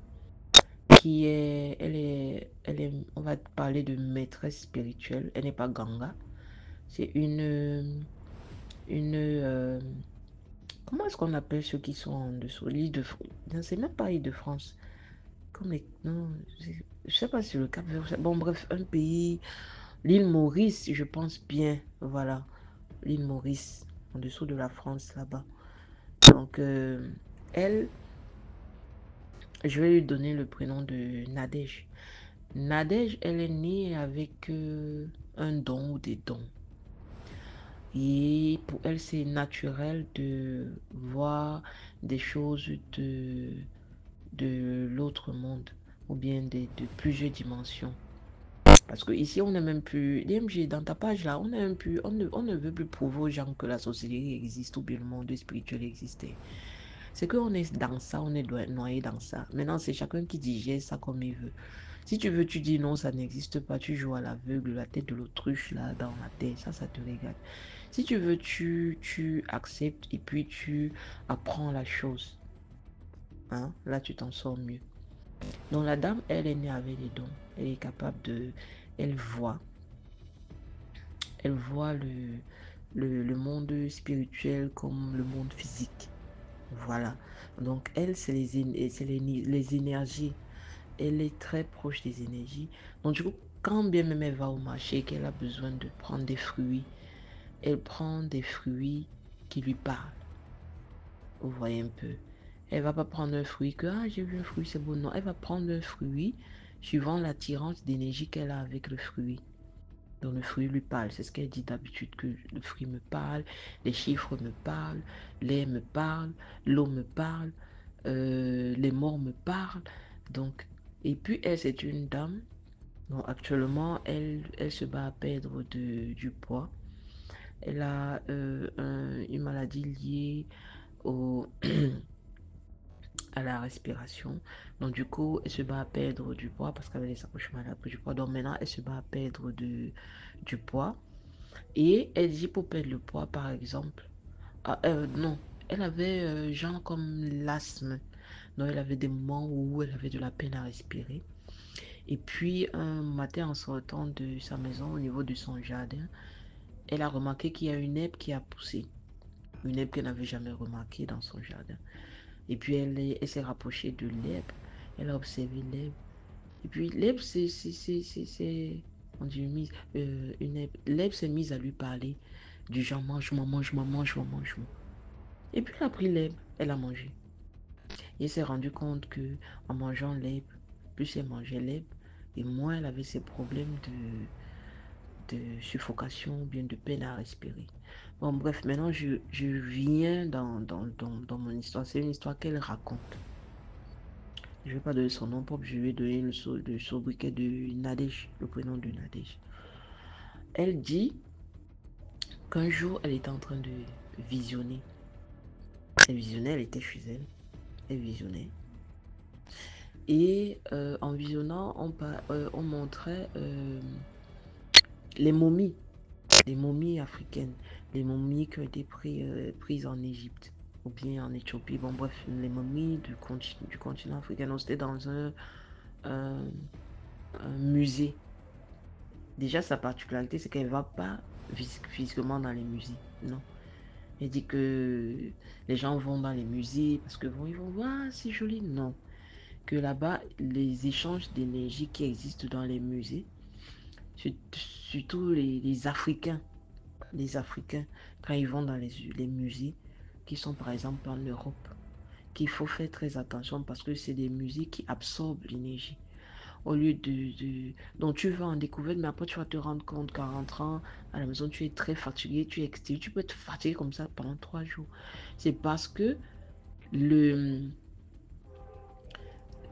on va parler de maîtresse spirituelle. Elle n'est pas Ganga. C'est comment est-ce qu'on appelle ceux qui sont en dessous? L'île de France. Non, c'est même pas l'île de France. Non, je sais pas si le Cap Vert. Bon, bref, un pays. L'île Maurice, je pense bien. Voilà. L'île Maurice, en dessous de la France, là-bas. Donc, elle, je vais lui donner le prénom de Nadège. Nadège, elle est née avec un don ou des dons. Et pour elle, c'est naturel de voir des choses de l'autre monde ou bien de plusieurs dimensions. Parce que ici, on n'est même plus, DMG, dans ta page là, on n'est même plus, on ne veut plus prouver aux gens que la sorcellerie existe ou bien le monde spirituel existait. C'est qu'on est dans ça, on est noyé dans ça. Maintenant, c'est chacun qui digère ça comme il veut. Si tu veux, tu dis non, ça n'existe pas, tu joues à l'aveugle, la tête de l'autruche là dans la tête, ça te regarde. Si tu veux, tu acceptes et puis tu apprends la chose. Hein? Là, tu t'en sors mieux. Donc la dame, elle est née avec des dons. Elle est capable de... Elle voit. Elle voit le monde spirituel comme le monde physique. Voilà. Donc elle, c'est les énergies. Elle est très proche des énergies. Donc du coup, quand bien même elle va au marché, qu'elle a besoin de prendre des fruits, elle prend des fruits qui lui parlent. Vous voyez un peu. Elle va pas prendre un fruit que, ah, j'ai vu un fruit, c'est bon. Non, elle va prendre un fruit suivant l'attirance d'énergie qu'elle a avec le fruit. Donc le fruit lui parle. C'est ce qu'elle dit d'habitude, que le fruit me parle, les chiffres me parlent, l'air me parle, l'eau me parle, les morts me parlent. Donc, et puis elle, c'est une dame. Donc actuellement, elle se bat à perdre du poids. Elle a une maladie liée au, à la respiration. Donc, du coup, elle se bat à perdre du poids parce qu'avec les accouchements, elle a pris du poids. Donc, maintenant, elle se bat à perdre du poids. Et elle dit pour perdre le poids, par exemple, non, elle avait genre comme l'asthme. Donc, elle avait des moments où elle avait de la peine à respirer. Et puis, un matin, en sortant de sa maison, au niveau de son jardin, elle a remarqué qu'il y a une herbe qui a poussé. Une herbe qu'elle n'avait jamais remarquée dans son jardin. Et puis, elle s'est rapprochée de l'herbe. Elle a observé l'herbe. Et puis, l'herbe, on dit une herbe. L'herbe s'est mise à lui parler du genre, mange-moi, mange-moi, mange-moi, mange-moi. Et puis, elle a pris l'herbe. Elle a mangé. Et elle s'est rendu compte que en mangeant l'herbe, plus elle mangeait l'herbe, et moins elle avait ces problèmes de suffocation ou bien de peine à respirer. Bon, bref, maintenant, je viens dans mon histoire. C'est une histoire qu'elle raconte. Je ne vais pas donner son nom propre, je vais donner le sobriquet de Nadège, le prénom de Nadège. Elle dit qu'un jour, elle était en train de visionner. Elle visionnait, elle était chez elle. Elle visionnait. Et en visionnant, on montrait les momies africaines, les momies qui ont été prises en Égypte ou bien en Éthiopie. Bon, bref, les momies du continent africain. Donc, c'était dans un musée. Déjà, sa particularité, c'est qu'elle ne va pas physiquement dans les musées. Non. Elle dit que les gens vont dans les musées parce que bon, ils vont voir, c'est joli. Non. Que là-bas, les échanges d'énergie qui existent dans les musées, surtout les Africains, quand ils vont dans les musées, qui sont par exemple en Europe, qu'il faut faire très attention parce que c'est des musées qui absorbent l'énergie. Au lieu donc tu vas en découverte, mais après tu vas te rendre compte qu'en rentrant à la maison, tu es très fatigué, tu es excité, tu peux être fatigué comme ça pendant 3 jours. C'est parce que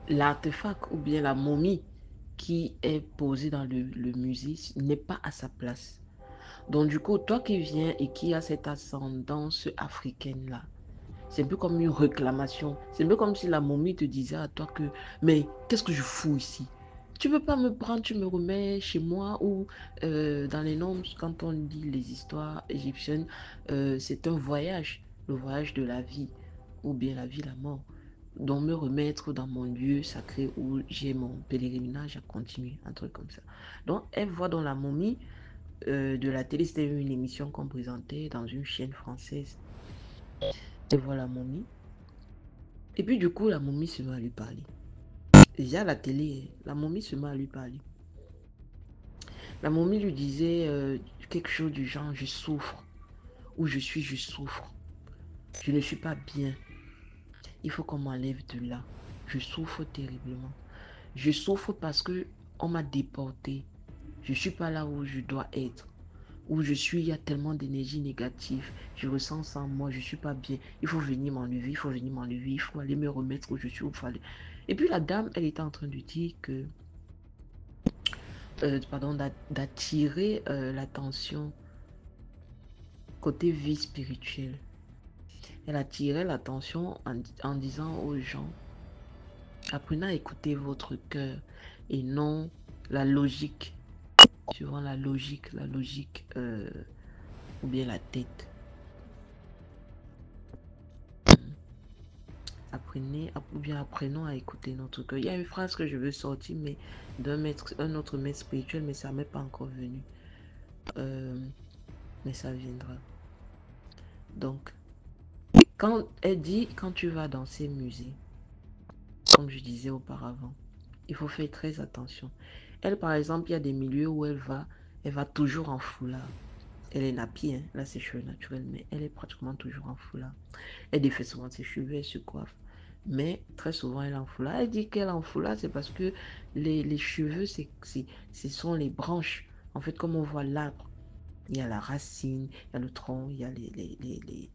l'artefact ou bien la momie qui est posée dans le musée n'est pas à sa place. Donc du coup, toi qui viens et qui as cette ascendance africaine-là, c'est un peu comme une réclamation. C'est un peu comme si la momie te disait à toi que, mais qu'est-ce que je fous ici? Tu ne peux pas me prendre, tu me remets chez moi ou dans les normes, quand on dit les histoires égyptiennes, c'est un voyage, le voyage de la vie ou bien la vie, la mort. Donc me remettre dans mon lieu sacré où j'ai mon pèlerinage à continuer, un truc comme ça. Donc elle voit dans la momie de la télé, c'était une émission qu'on présentait dans une chaîne française. Elle voit la momie. Et puis du coup, la momie se met à lui parler. Déjà la télé, la momie se met à lui parler. La momie lui disait quelque chose du genre, je souffre. Où je souffre. Je ne suis pas bien. Il faut qu'on m'enlève de là. Je souffre terriblement. Je souffre parce que on m'a déporté. Je ne suis pas là où je dois être. Où je suis, il y a tellement d'énergie négative. Je ressens ça en moi, je ne suis pas bien. Il faut venir m'enlever, il faut venir m'enlever, il faut aller me remettre où je suis. Et puis la dame, elle était en train de dire que, pardon, d'attirer l'attention côté vie spirituelle. Elle attirait l'attention en disant aux gens, apprenez à écouter votre cœur et non la logique. Suivant la logique ou bien la tête. Apprenons à écouter notre cœur. Il y a une phrase que je veux sortir, mais un autre maître spirituel, mais ça m'est pas encore venu. Mais ça viendra. Donc, quand elle dit, quand tu vas dans ces musées, comme je disais auparavant, il faut faire très attention. Elle, par exemple, il y a des milieux où elle va toujours en foulard. Elle est nappie, hein? Là c'est cheveux naturels, mais elle est pratiquement toujours en foulard. Elle défait souvent ses cheveux, elle se coiffe. Mais très souvent, elle est en foulard. Elle dit qu'elle est en foulard, c'est parce que les cheveux, ce sont les branches. En fait, comme on voit l'arbre, il y a la racine, il y a le tronc, il y a les,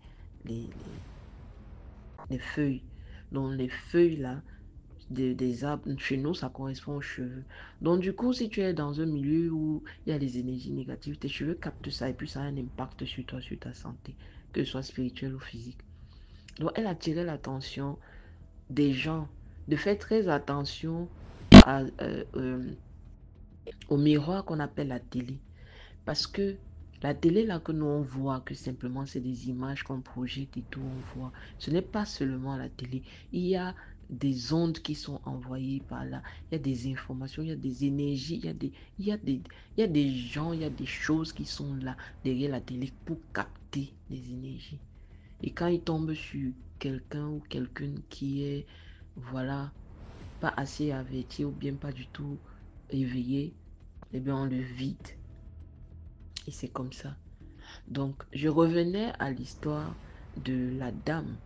les feuilles. Donc, les feuilles, là, des arbres, chez nous, ça correspond aux cheveux. Donc, du coup, si tu es dans un milieu où il y a les énergies négatives, tes cheveux captent ça et puis ça a un impact sur toi, sur ta santé, que ce soit spirituelle ou physique. Donc, elle attirait l'attention des gens de faire très attention au miroir qu'on appelle la télé. Parce que la télé, là, que nous, on voit, que simplement, c'est des images qu'on projette et tout, on voit. Ce n'est pas seulement la télé. Il y a des ondes qui sont envoyées par là. Il y a des informations, il y a des énergies, il y a des gens, il y a des choses qui sont là, derrière la télé, pour capter les énergies. Et quand il tombe sur quelqu'un ou quelqu'une qui est, voilà, pas assez averti ou bien pas du tout éveillé, eh bien, on le vide. Et c'est comme ça. Donc, je revenais à l'histoire de la dame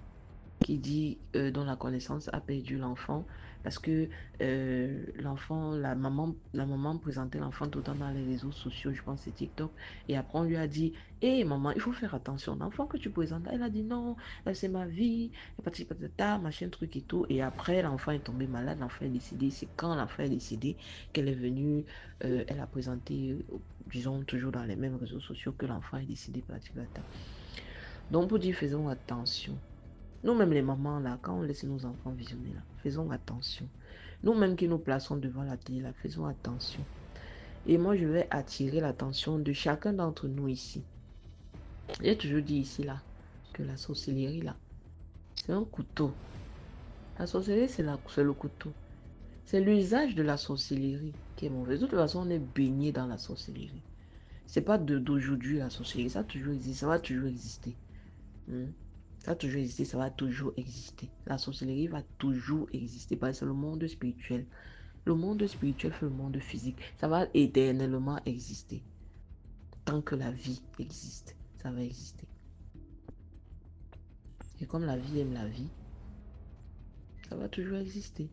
qui dit dont la connaissance a perdu l'enfant. Parce que l'enfant, la maman présentait l'enfant tout le temps dans les réseaux sociaux, je pense que c'est TikTok. Et après, on lui a dit, hé maman, il faut faire attention. L'enfant que tu présentes, elle a dit non, c'est ma vie, patata, machin, truc et tout. Et après, l'enfant est tombé malade, l'enfant est décédé. C'est quand l'enfant est décédé qu'elle est venue, elle a présenté, disons, toujours dans les mêmes réseaux sociaux que l'enfant est décédé, patata. Donc, pour dire, faisons attention. Nous-mêmes, les mamans, là, quand on laisse nos enfants visionner, là, faisons attention. Nous-mêmes qui nous plaçons devant la télé, là, faisons attention. Et moi, je vais attirer l'attention de chacun d'entre nous ici. J'ai toujours dit ici, là, que la sorcellerie, là, c'est un couteau. La sorcellerie, c'est le couteau. C'est l'usage de la sorcellerie qui est mauvais. De toute façon, on est baigné dans la sorcellerie. C'est pas d'aujourd'hui, la sorcellerie. Ça a toujours existé, ça va toujours exister. Ça a toujours existé, ça va toujours exister. La sorcellerie va toujours exister parce que c'est le monde spirituel. Le monde spirituel fait le monde physique. Ça va éternellement exister. Tant que la vie existe, ça va exister. Et comme la vie aime la vie, ça va toujours exister.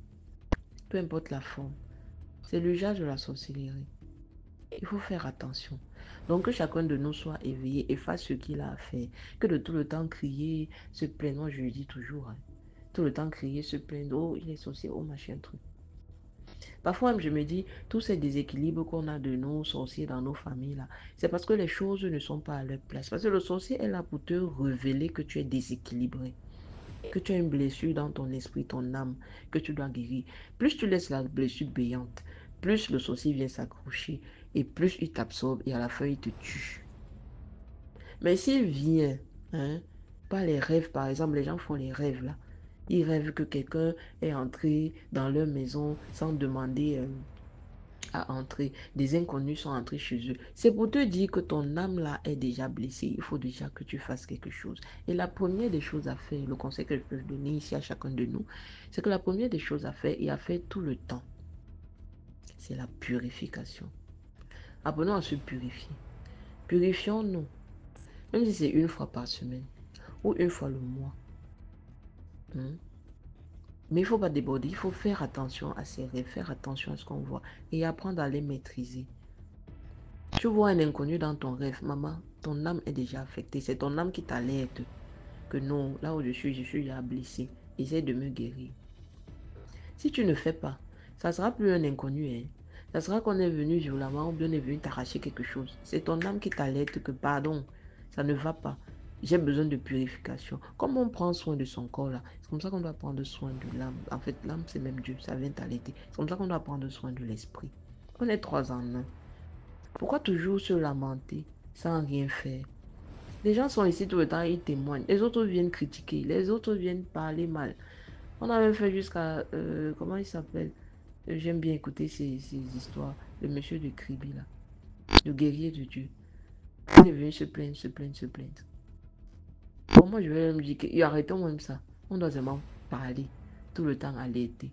Peu importe la forme. C'est l'usage de la sorcellerie. Il faut faire attention. Donc que chacun de nous soit éveillé et fasse ce qu'il a à faire. Que de tout le temps crier, se plaindre, moi je le dis toujours. Tout le temps crier, se plaindre, oh il est sorcier, oh machin truc. Parfois je me dis, tous ces déséquilibres qu'on a de nos sorciers dans nos familles là, c'est parce que les choses ne sont pas à leur place. Parce que le sorcier est là pour te révéler que tu es déséquilibré. Que tu as une blessure dans ton esprit, ton âme, que tu dois guérir. Plus tu laisses la blessure béante, plus le sorcier vient s'accrocher et plus il t'absorbe et à la fin il te tue. Mais s'il vient, pas les rêves, par exemple, les gens font les rêves là. Ils rêvent que quelqu'un est entré dans leur maison sans demander à entrer. Des inconnus sont entrés chez eux. C'est pour te dire que ton âme là est déjà blessée. Il faut déjà que tu fasses quelque chose. Et la première des choses à faire, le conseil que je peux donner ici à chacun de nous, c'est que la première des choses à faire et à faire tout le temps, c'est la purification. Apprenons à se purifier. Purifions-nous. Même si c'est une fois par semaine ou une fois le mois. Mais il ne faut pas déborder. Il faut faire attention à ses rêves, faire attention à ce qu'on voit et apprendre à les maîtriser. Tu vois un inconnu dans ton rêve, maman, ton âme est déjà affectée. C'est ton âme qui t'alerte que non, là où je suis déjà blessé. Essaie de me guérir. Si tu ne fais pas, ça ne sera plus un inconnu. Ça sera qu'on est venu violemment ou bien on est venu t'arracher quelque chose. C'est ton âme qui t'alerte que pardon, ça ne va pas. J'ai besoin de purification. Comme on prend soin de son corps là, c'est comme ça qu'on doit prendre soin de l'âme. En fait, l'âme c'est même Dieu, ça vient t'alerter. C'est comme ça qu'on doit prendre soin de l'esprit. On est trois en un. Pourquoi toujours se lamenter sans rien faire? Les gens sont ici tout le temps, ils témoignent. Les autres viennent critiquer, les autres viennent parler mal. On a même fait jusqu'à... comment il s'appelle? J'aime bien écouter ces histoires. Le monsieur de Kribi là. Le guerrier de Dieu. Il est venu se plaindre. Pour moi, je vais me dire que arrêtons même ça. On doit vraiment parler tout le temps à l'été.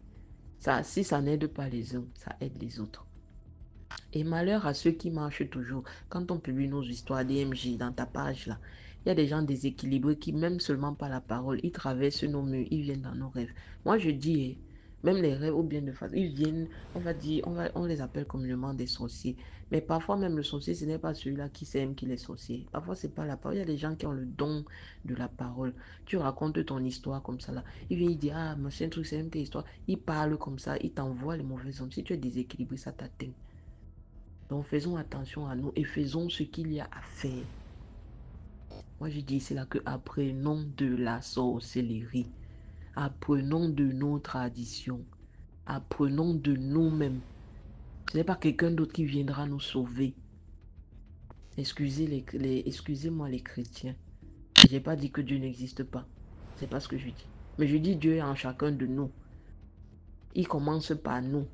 Ça, si ça n'aide pas les uns, ça aide les autres. Et malheur à ceux qui marchent toujours. Quand on publie nos histoires DMJ dans ta page là, il y a des gens déséquilibrés qui, même seulement par la parole, ils traversent nos murs, ils viennent dans nos rêves. Moi je dis, même les rêves ou bien de façon, ils viennent, on va dire, on les appelle communément des sorciers. Mais parfois même le sorcier, ce n'est pas celui-là qui sait qu'il est sorcier. Parfois c'est pas la parole. Il y a des gens qui ont le don de la parole. Tu racontes ton histoire comme ça là. Il vient, il dit, ah, machin truc, c'est même quelle histoire. Il parle comme ça, il t'envoie les mauvais hommes. Si tu es déséquilibré, ça t'atteint. Donc faisons attention à nous et faisons ce qu'il y a à faire. Moi je dis c'est là que apprenons de la sorcellerie. Apprenons de nos traditions. Apprenons de nous-mêmes. Ce n'est pas quelqu'un d'autre qui viendra nous sauver. Excusez-moi les chrétiens. Je n'ai pas dit que Dieu n'existe pas. C'est pas ce que je dis. Mais je dis Dieu est en chacun de nous. Il commence par nous.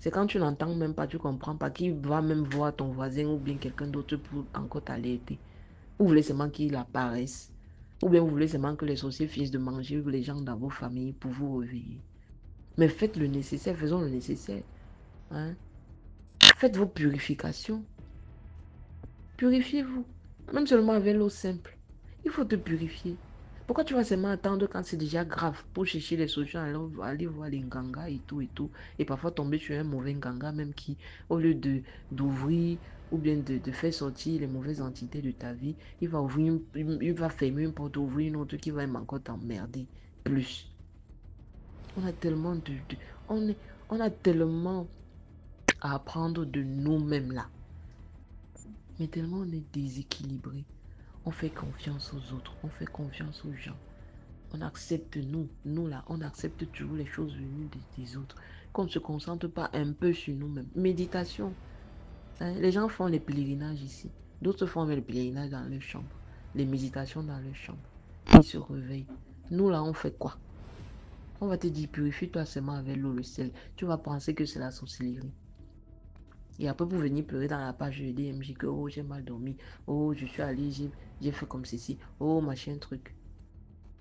C'est quand tu n'entends même pas, tu comprends pas, qu'il va même voir ton voisin ou bien quelqu'un d'autre pour encore t'alerter. Vous voulez seulement qu'il apparaisse. Ou bien vous voulez seulement que les sorciers finissent de manger les gens dans vos familles pour vous réveiller. Mais faites le nécessaire, faisons le nécessaire. Faites vos purifications. Purifiez-vous. Même seulement avec l'eau simple. Il faut te purifier. Pourquoi tu vas seulement attendre quand c'est déjà grave pour chercher les solutions, aller voir les gangas et tout, et parfois tomber sur un mauvais ganga même qui, au lieu d'ouvrir ou bien de faire sortir les mauvaises entités de ta vie, il va il va fermer une porte, ouvrir une autre qui va même encore t'emmerder plus. On a tellement on a tellement à apprendre de nous-mêmes là. Mais tellement on est déséquilibré. On fait confiance aux autres, on fait confiance aux gens. On accepte nous là, on accepte toujours les choses venues des autres. Qu'on ne se concentre pas un peu sur nous-mêmes. Méditation. Hein, les gens font les pèlerinages ici. D'autres font les pèlerinages dans leur chambre. Les méditations dans leur chambre. Ils se réveillent. Nous là, on fait quoi? On va te dire, purifie-toi seulement avec l'eau, le sel. Tu vas penser que c'est la sorcellerie. Et après, pour venir pleurer dans la page de DMJ que oh, j'ai mal dormi. Oh, je suis allé, j'ai fait comme ceci. Oh, machin, truc.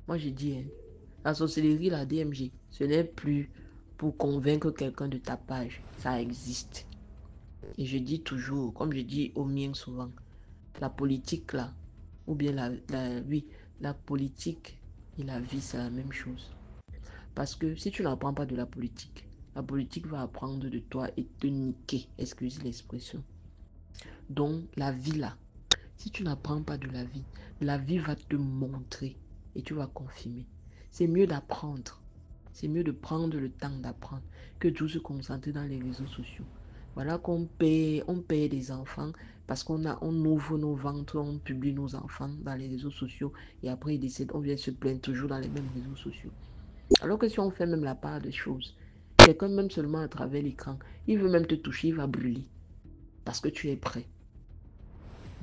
Moi, je dis, hein, la sorcellerie, la DMJ, ce n'est plus pour convaincre quelqu'un de ta page. Ça existe. Et je dis toujours, comme je dis aux miens souvent, la politique là, ou bien oui, la politique et la vie, c'est la même chose. Parce que si tu n'apprends pas de la politique va apprendre de toi et te niquer, excusez l'expression. Donc, la vie là, si tu n'apprends pas de la vie va te montrer et tu vas confirmer. C'est mieux d'apprendre. C'est mieux de prendre le temps d'apprendre que de se concentrer dans les réseaux sociaux. Voilà qu'on paye des enfants parce on ouvre nos ventres, on publie nos enfants dans les réseaux sociaux et après ils décèdent, on vient se plaindre toujours dans les mêmes réseaux sociaux. Alors que si on fait même la part des choses, quelqu'un même seulement à travers l'écran, il veut même te toucher, il va brûler parce que tu es prêt.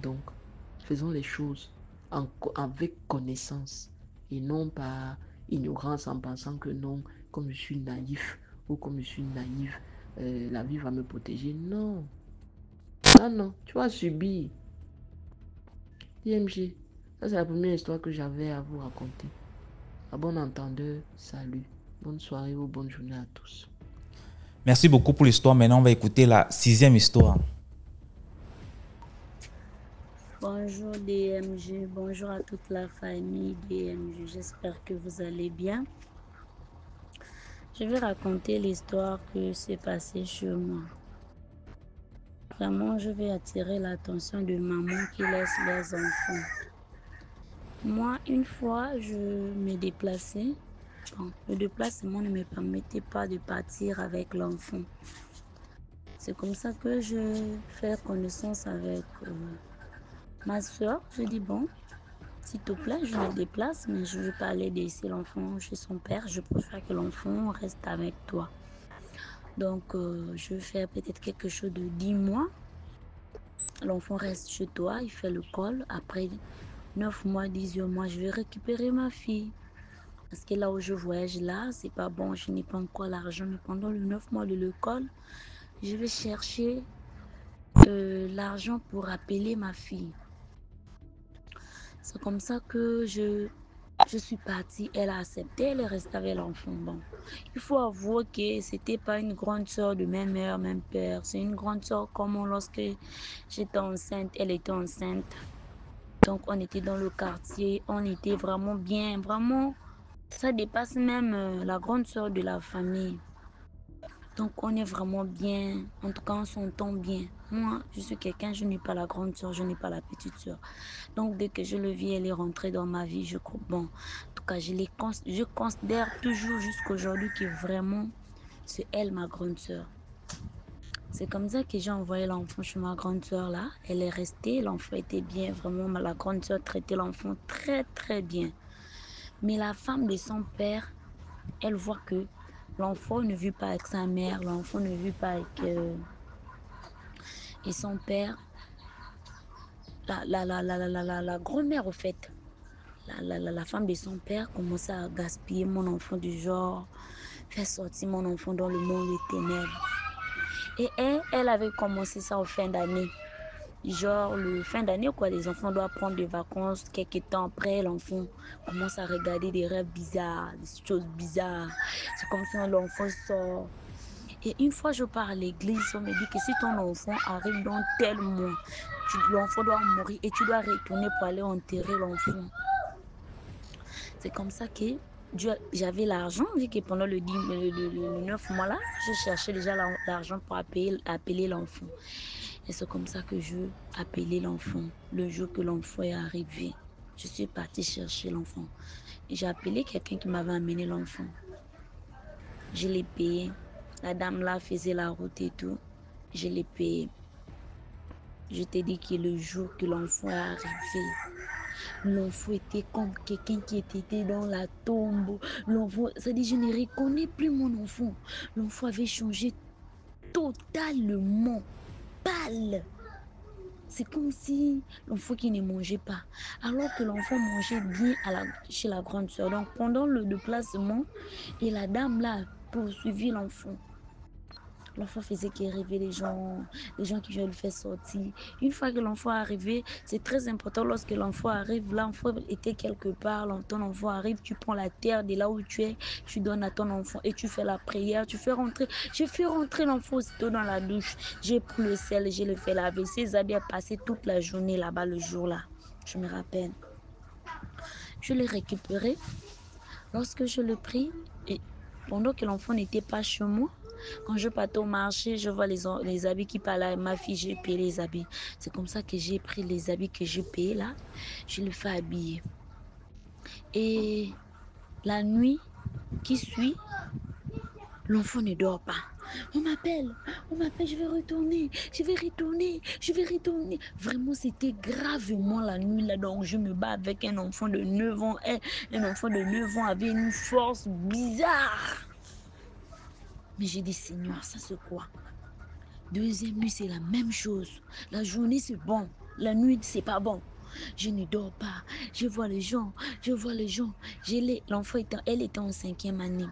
Donc, faisons les choses avec connaissance et non par ignorance en pensant que non, comme je suis naïf ou comme je suis naïve, la vie va me protéger. Non, non, non, tu vas subir. IMG, ça c'est la première histoire que j'avais à vous raconter. À bon entendeur, salut. Bonne soirée ou bonne journée à tous. Merci beaucoup pour l'histoire. Maintenant, on va écouter la 6e histoire. Bonjour DMG, bonjour à toute la famille DMG, j'espère que vous allez bien. Je vais raconter l'histoire que s'est passée chez moi. Vraiment, je vais attirer l'attention de maman qui laisse les enfants. Moi, une fois, je me déplaçais. Bon, le déplacement ne me permettait pas de partir avec l'enfant. C'est comme ça que je fais connaissance avec ma soeur. Je dis bon, s'il te plaît, je me déplace, mais je ne veux pas aller laisser l'enfant chez son père. Je préfère que l'enfant reste avec toi. Donc, je vais faire peut-être quelque chose de 10 mois. L'enfant reste chez toi, il fait le col. Après 9 mois, 18 mois, je vais récupérer ma fille. Parce que là où je voyage, là, c'est pas bon. Je n'ai pas encore l'argent. Mais pendant les 9 mois de l'école, je vais chercher l'argent pour appeler ma fille. C'est comme ça que je suis partie, elle a accepté, elle est restée avec l'enfant. Bon, il faut avouer que c'était pas une grande soeur de même mère, même père. C'est une grande soeur comme lorsque j'étais enceinte, elle était enceinte. Donc, on était dans le quartier, on était vraiment bien, vraiment. Ça dépasse même la grande soeur de la famille. Donc, on est vraiment bien. En tout cas, on s'entend bien. Moi, je suis quelqu'un, je n'ai pas la grande soeur, je n'ai pas la petite soeur. Donc, dès que je le vis, elle est rentrée dans ma vie. Bon, en tout cas, je considère toujours jusqu'aujourd'hui que vraiment, c'est elle, ma grande soeur. C'est comme ça que j'ai envoyé l'enfant chez ma grande soeur là. Elle est restée, l'enfant était bien. Vraiment, la grande soeur traitait l'enfant très, très bien. Mais la femme de son père, elle voit que l'enfant ne vit pas avec sa mère, l'enfant ne vit pas avec et son père. La grand-mère, au fait, la femme de son père commençait à gaspiller mon enfant du genre, faire sortir mon enfant dans le monde des ténèbres. Et elle avait commencé ça au fin d'année. Genre, le fin d'année, quoi, les enfants doivent prendre des vacances. Quelques temps après, l'enfant commence à regarder des rêves bizarres, des choses bizarres. C'est comme si l'enfant sort. Et une fois, je pars à l'église, on me dit que si ton enfant arrive dans tel mois, l'enfant doit mourir et tu dois retourner pour aller enterrer l'enfant. C'est comme ça que j'avais l'argent, vu que pendant le 9 mois là, je cherchais déjà l'argent pour appeler l'enfant. Et c'est comme ça que je appelais l'enfant. Le jour que l'enfant est arrivé, je suis partie chercher l'enfant. Et j'ai appelé quelqu'un qui m'avait amené l'enfant. Je l'ai payé. La dame là faisait la route et tout. Je l'ai payé. Je t'ai dit que le jour que l'enfant est arrivé, l'enfant était comme quelqu'un qui était dans la tombe. L'enfant, ça dit, je ne reconnais plus mon enfant. L'enfant avait changé totalement. Pâle. C'est comme si l'enfant qui ne mangeait pas, alors que l'enfant mangeait bien chez la grande soeur. Donc pendant le déplacement, et la dame là poursuivit l'enfant. L'enfant faisait qu'il rêvait les gens qui veulent le faire sortir. Une fois que l'enfant est arrivé, c'est très important lorsque l'enfant arrive, l'enfant était quelque part, ton enfant arrive, tu prends la terre de là où tu es, tu donnes à ton enfant et tu fais la prière, tu fais rentrer. J'ai fait rentrer l'enfant aussitôt dans la douche. J'ai pris le sel, je l'ai fait laver. Ses habits a passé toute la journée là-bas le jour-là. Je me rappelle. Je l'ai récupéré. Lorsque je l'ai pris, et pendant que l'enfant n'était pas chez moi, quand je partais au marché, je vois les habits qui parlaient. Ma fille, j'ai payé les habits. C'est comme ça que j'ai pris les habits que j'ai payés là. Je le fais habiller. Et la nuit qui suit, l'enfant ne dort pas. On m'appelle, je vais retourner. Vraiment, c'était gravement la nuit là. Donc, je me bats avec un enfant de 9 ans. Un enfant de 9 ans avait une force bizarre. Mais j'ai dit, Seigneur, ça c'est quoi? Deuxième nuit, c'est la même chose. La journée, c'est bon. La nuit, c'est pas bon. Je ne dors pas. Je vois les gens. L'enfant, elle était en 5e année.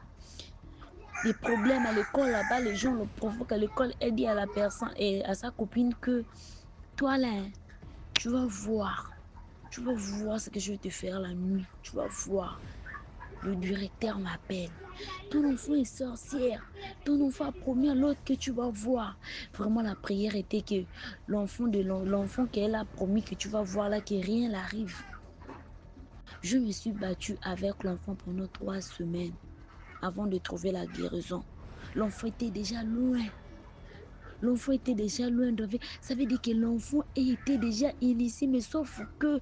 Les problèmes à l'école, là-bas, les gens le provoquent à l'école. Elle dit à la personne et à sa copine que toi, là, tu vas voir ce que je vais te faire la nuit. Tu vas voir. Le directeur m'appelle. Ton enfant est sorcière. Ton enfant a promis à l'autre que tu vas voir. Vraiment, la prière était que l'enfant qu'elle a promis que tu vas voir là, que rien n'arrive. Je me suis battue avec l'enfant pendant 3 semaines avant de trouver la guérison. L'enfant était déjà loin. Ça veut dire que l'enfant était déjà initié, mais sauf que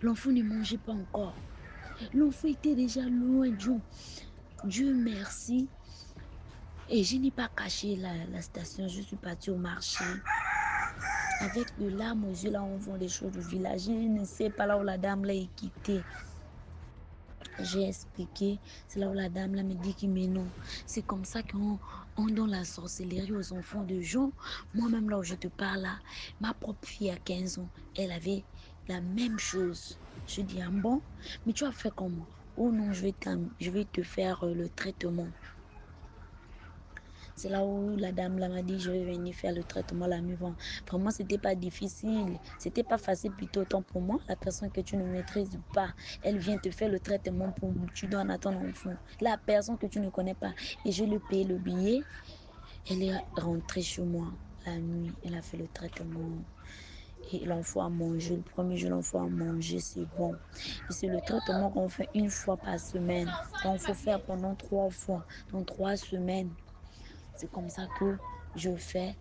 l'enfant ne mangeait pas encore. L'enfant était déjà loin. Dieu merci. Et je n'ai pas caché la station. Je suis partie au marché. Avec de larmes aux yeux, là, on vend des choses du village. Je ne sais pas là où la dame l'a quitté. J'ai expliqué. C'est là où la dame là me dit que mais non. C'est comme ça qu'on donne la sorcellerie aux enfants de gens. Moi-même, là où je te parle, là, ma propre fille à 15 ans, elle avait la même chose. Je dis, ah bon, mais tu as fait comment? Oh non, je vais te faire le traitement. C'est là où la dame là m'a dit, je vais venir faire le traitement la nuit. Vraiment, c'était pas difficile. C'était pas facile plutôt autant pour moi. La personne que tu ne maîtrises pas, elle vient te faire le traitement pour tu donnes à ton enfant. La personne que tu ne connais pas. Et je lui ai payé le billet. Elle est rentrée chez moi la nuit. Elle a fait le traitement. Et l'enfant a mangé. Le premier jour, l'enfant a mangé, c'est bon. Et c'est le traitement qu'on fait 1 fois par semaine. Donc, il faut faire pendant 3 fois. Donc, 3 semaines. C'est comme ça que je fais.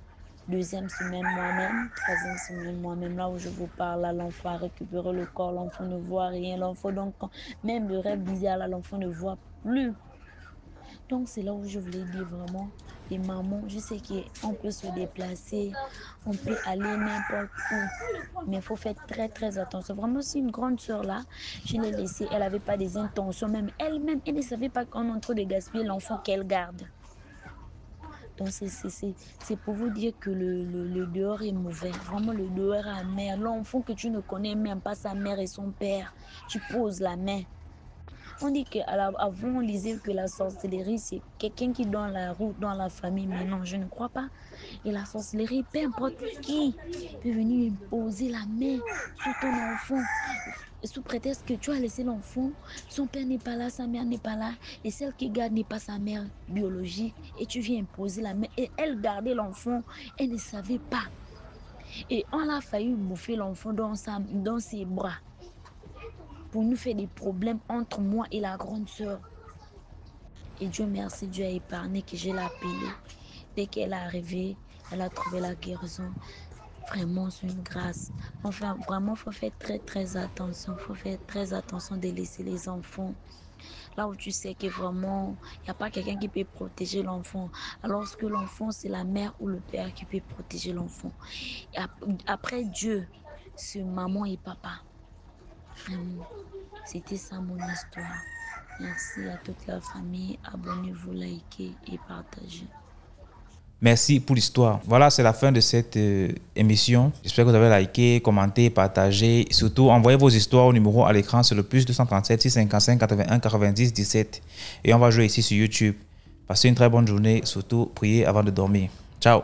2e semaine moi-même, 3e semaine moi-même. Là où je vous parle, là, l'enfant a récupéré le corps, l'enfant ne voit rien. L'enfant, donc, même le rêve bizarre, là, l'enfant ne voit plus. Donc, c'est là où je voulais dire vraiment, les mamans, je sais qu'on peut se déplacer, on peut aller n'importe où, mais il faut faire très, très attention. Vraiment, si une grande soeur là, je l'ai laissée, elle n'avait pas des intentions, même elle-même, elle ne savait pas qu'on est en train de gaspiller l'enfant qu'elle garde. Donc, c'est pour vous dire que le dehors est mauvais. Vraiment, le dehors est amer. L'enfant que tu ne connais même pas sa mère et son père, tu poses la main. On dit qu'avant, on disait que la sorcellerie, c'est quelqu'un qui donne la route dans la famille. Mais non, je ne crois pas. Et la sorcellerie, peu importe qui peut venir imposer la main sur ton enfant. Sous prétexte que tu as laissé l'enfant, son père n'est pas là, sa mère n'est pas là, et celle qui garde n'est pas sa mère biologique, et tu viens imposer la main, et elle gardait l'enfant, elle ne savait pas. Et on a failli bouffer l'enfant dans ses bras. pour nous faire des problèmes entre moi et la grande sœur. Et Dieu merci, Dieu a épargné que je l'ai appelée. Dès qu'elle est arrivée, elle a trouvé la guérison. Vraiment, c'est une grâce. Enfin, vraiment, il faut faire très attention. Il faut faire très attention de laisser les enfants là où tu sais que vraiment, il n'y a pas quelqu'un qui peut protéger l'enfant. Alors que l'enfant, c'est la mère ou le père qui peut protéger l'enfant. Et après Dieu, c'est maman et papa. Vraiment, c'était ça mon histoire. Merci à toute la famille. Abonnez-vous, likez et partagez. Merci pour l'histoire. Voilà, c'est la fin de cette émission. J'espère que vous avez liké, commenté, partagé. Et surtout, envoyez vos histoires au numéro à l'écran. C'est le plus 237 655 81 90 17. Et on va jouer ici sur YouTube. Passez une très bonne journée. Surtout, priez avant de dormir. Ciao.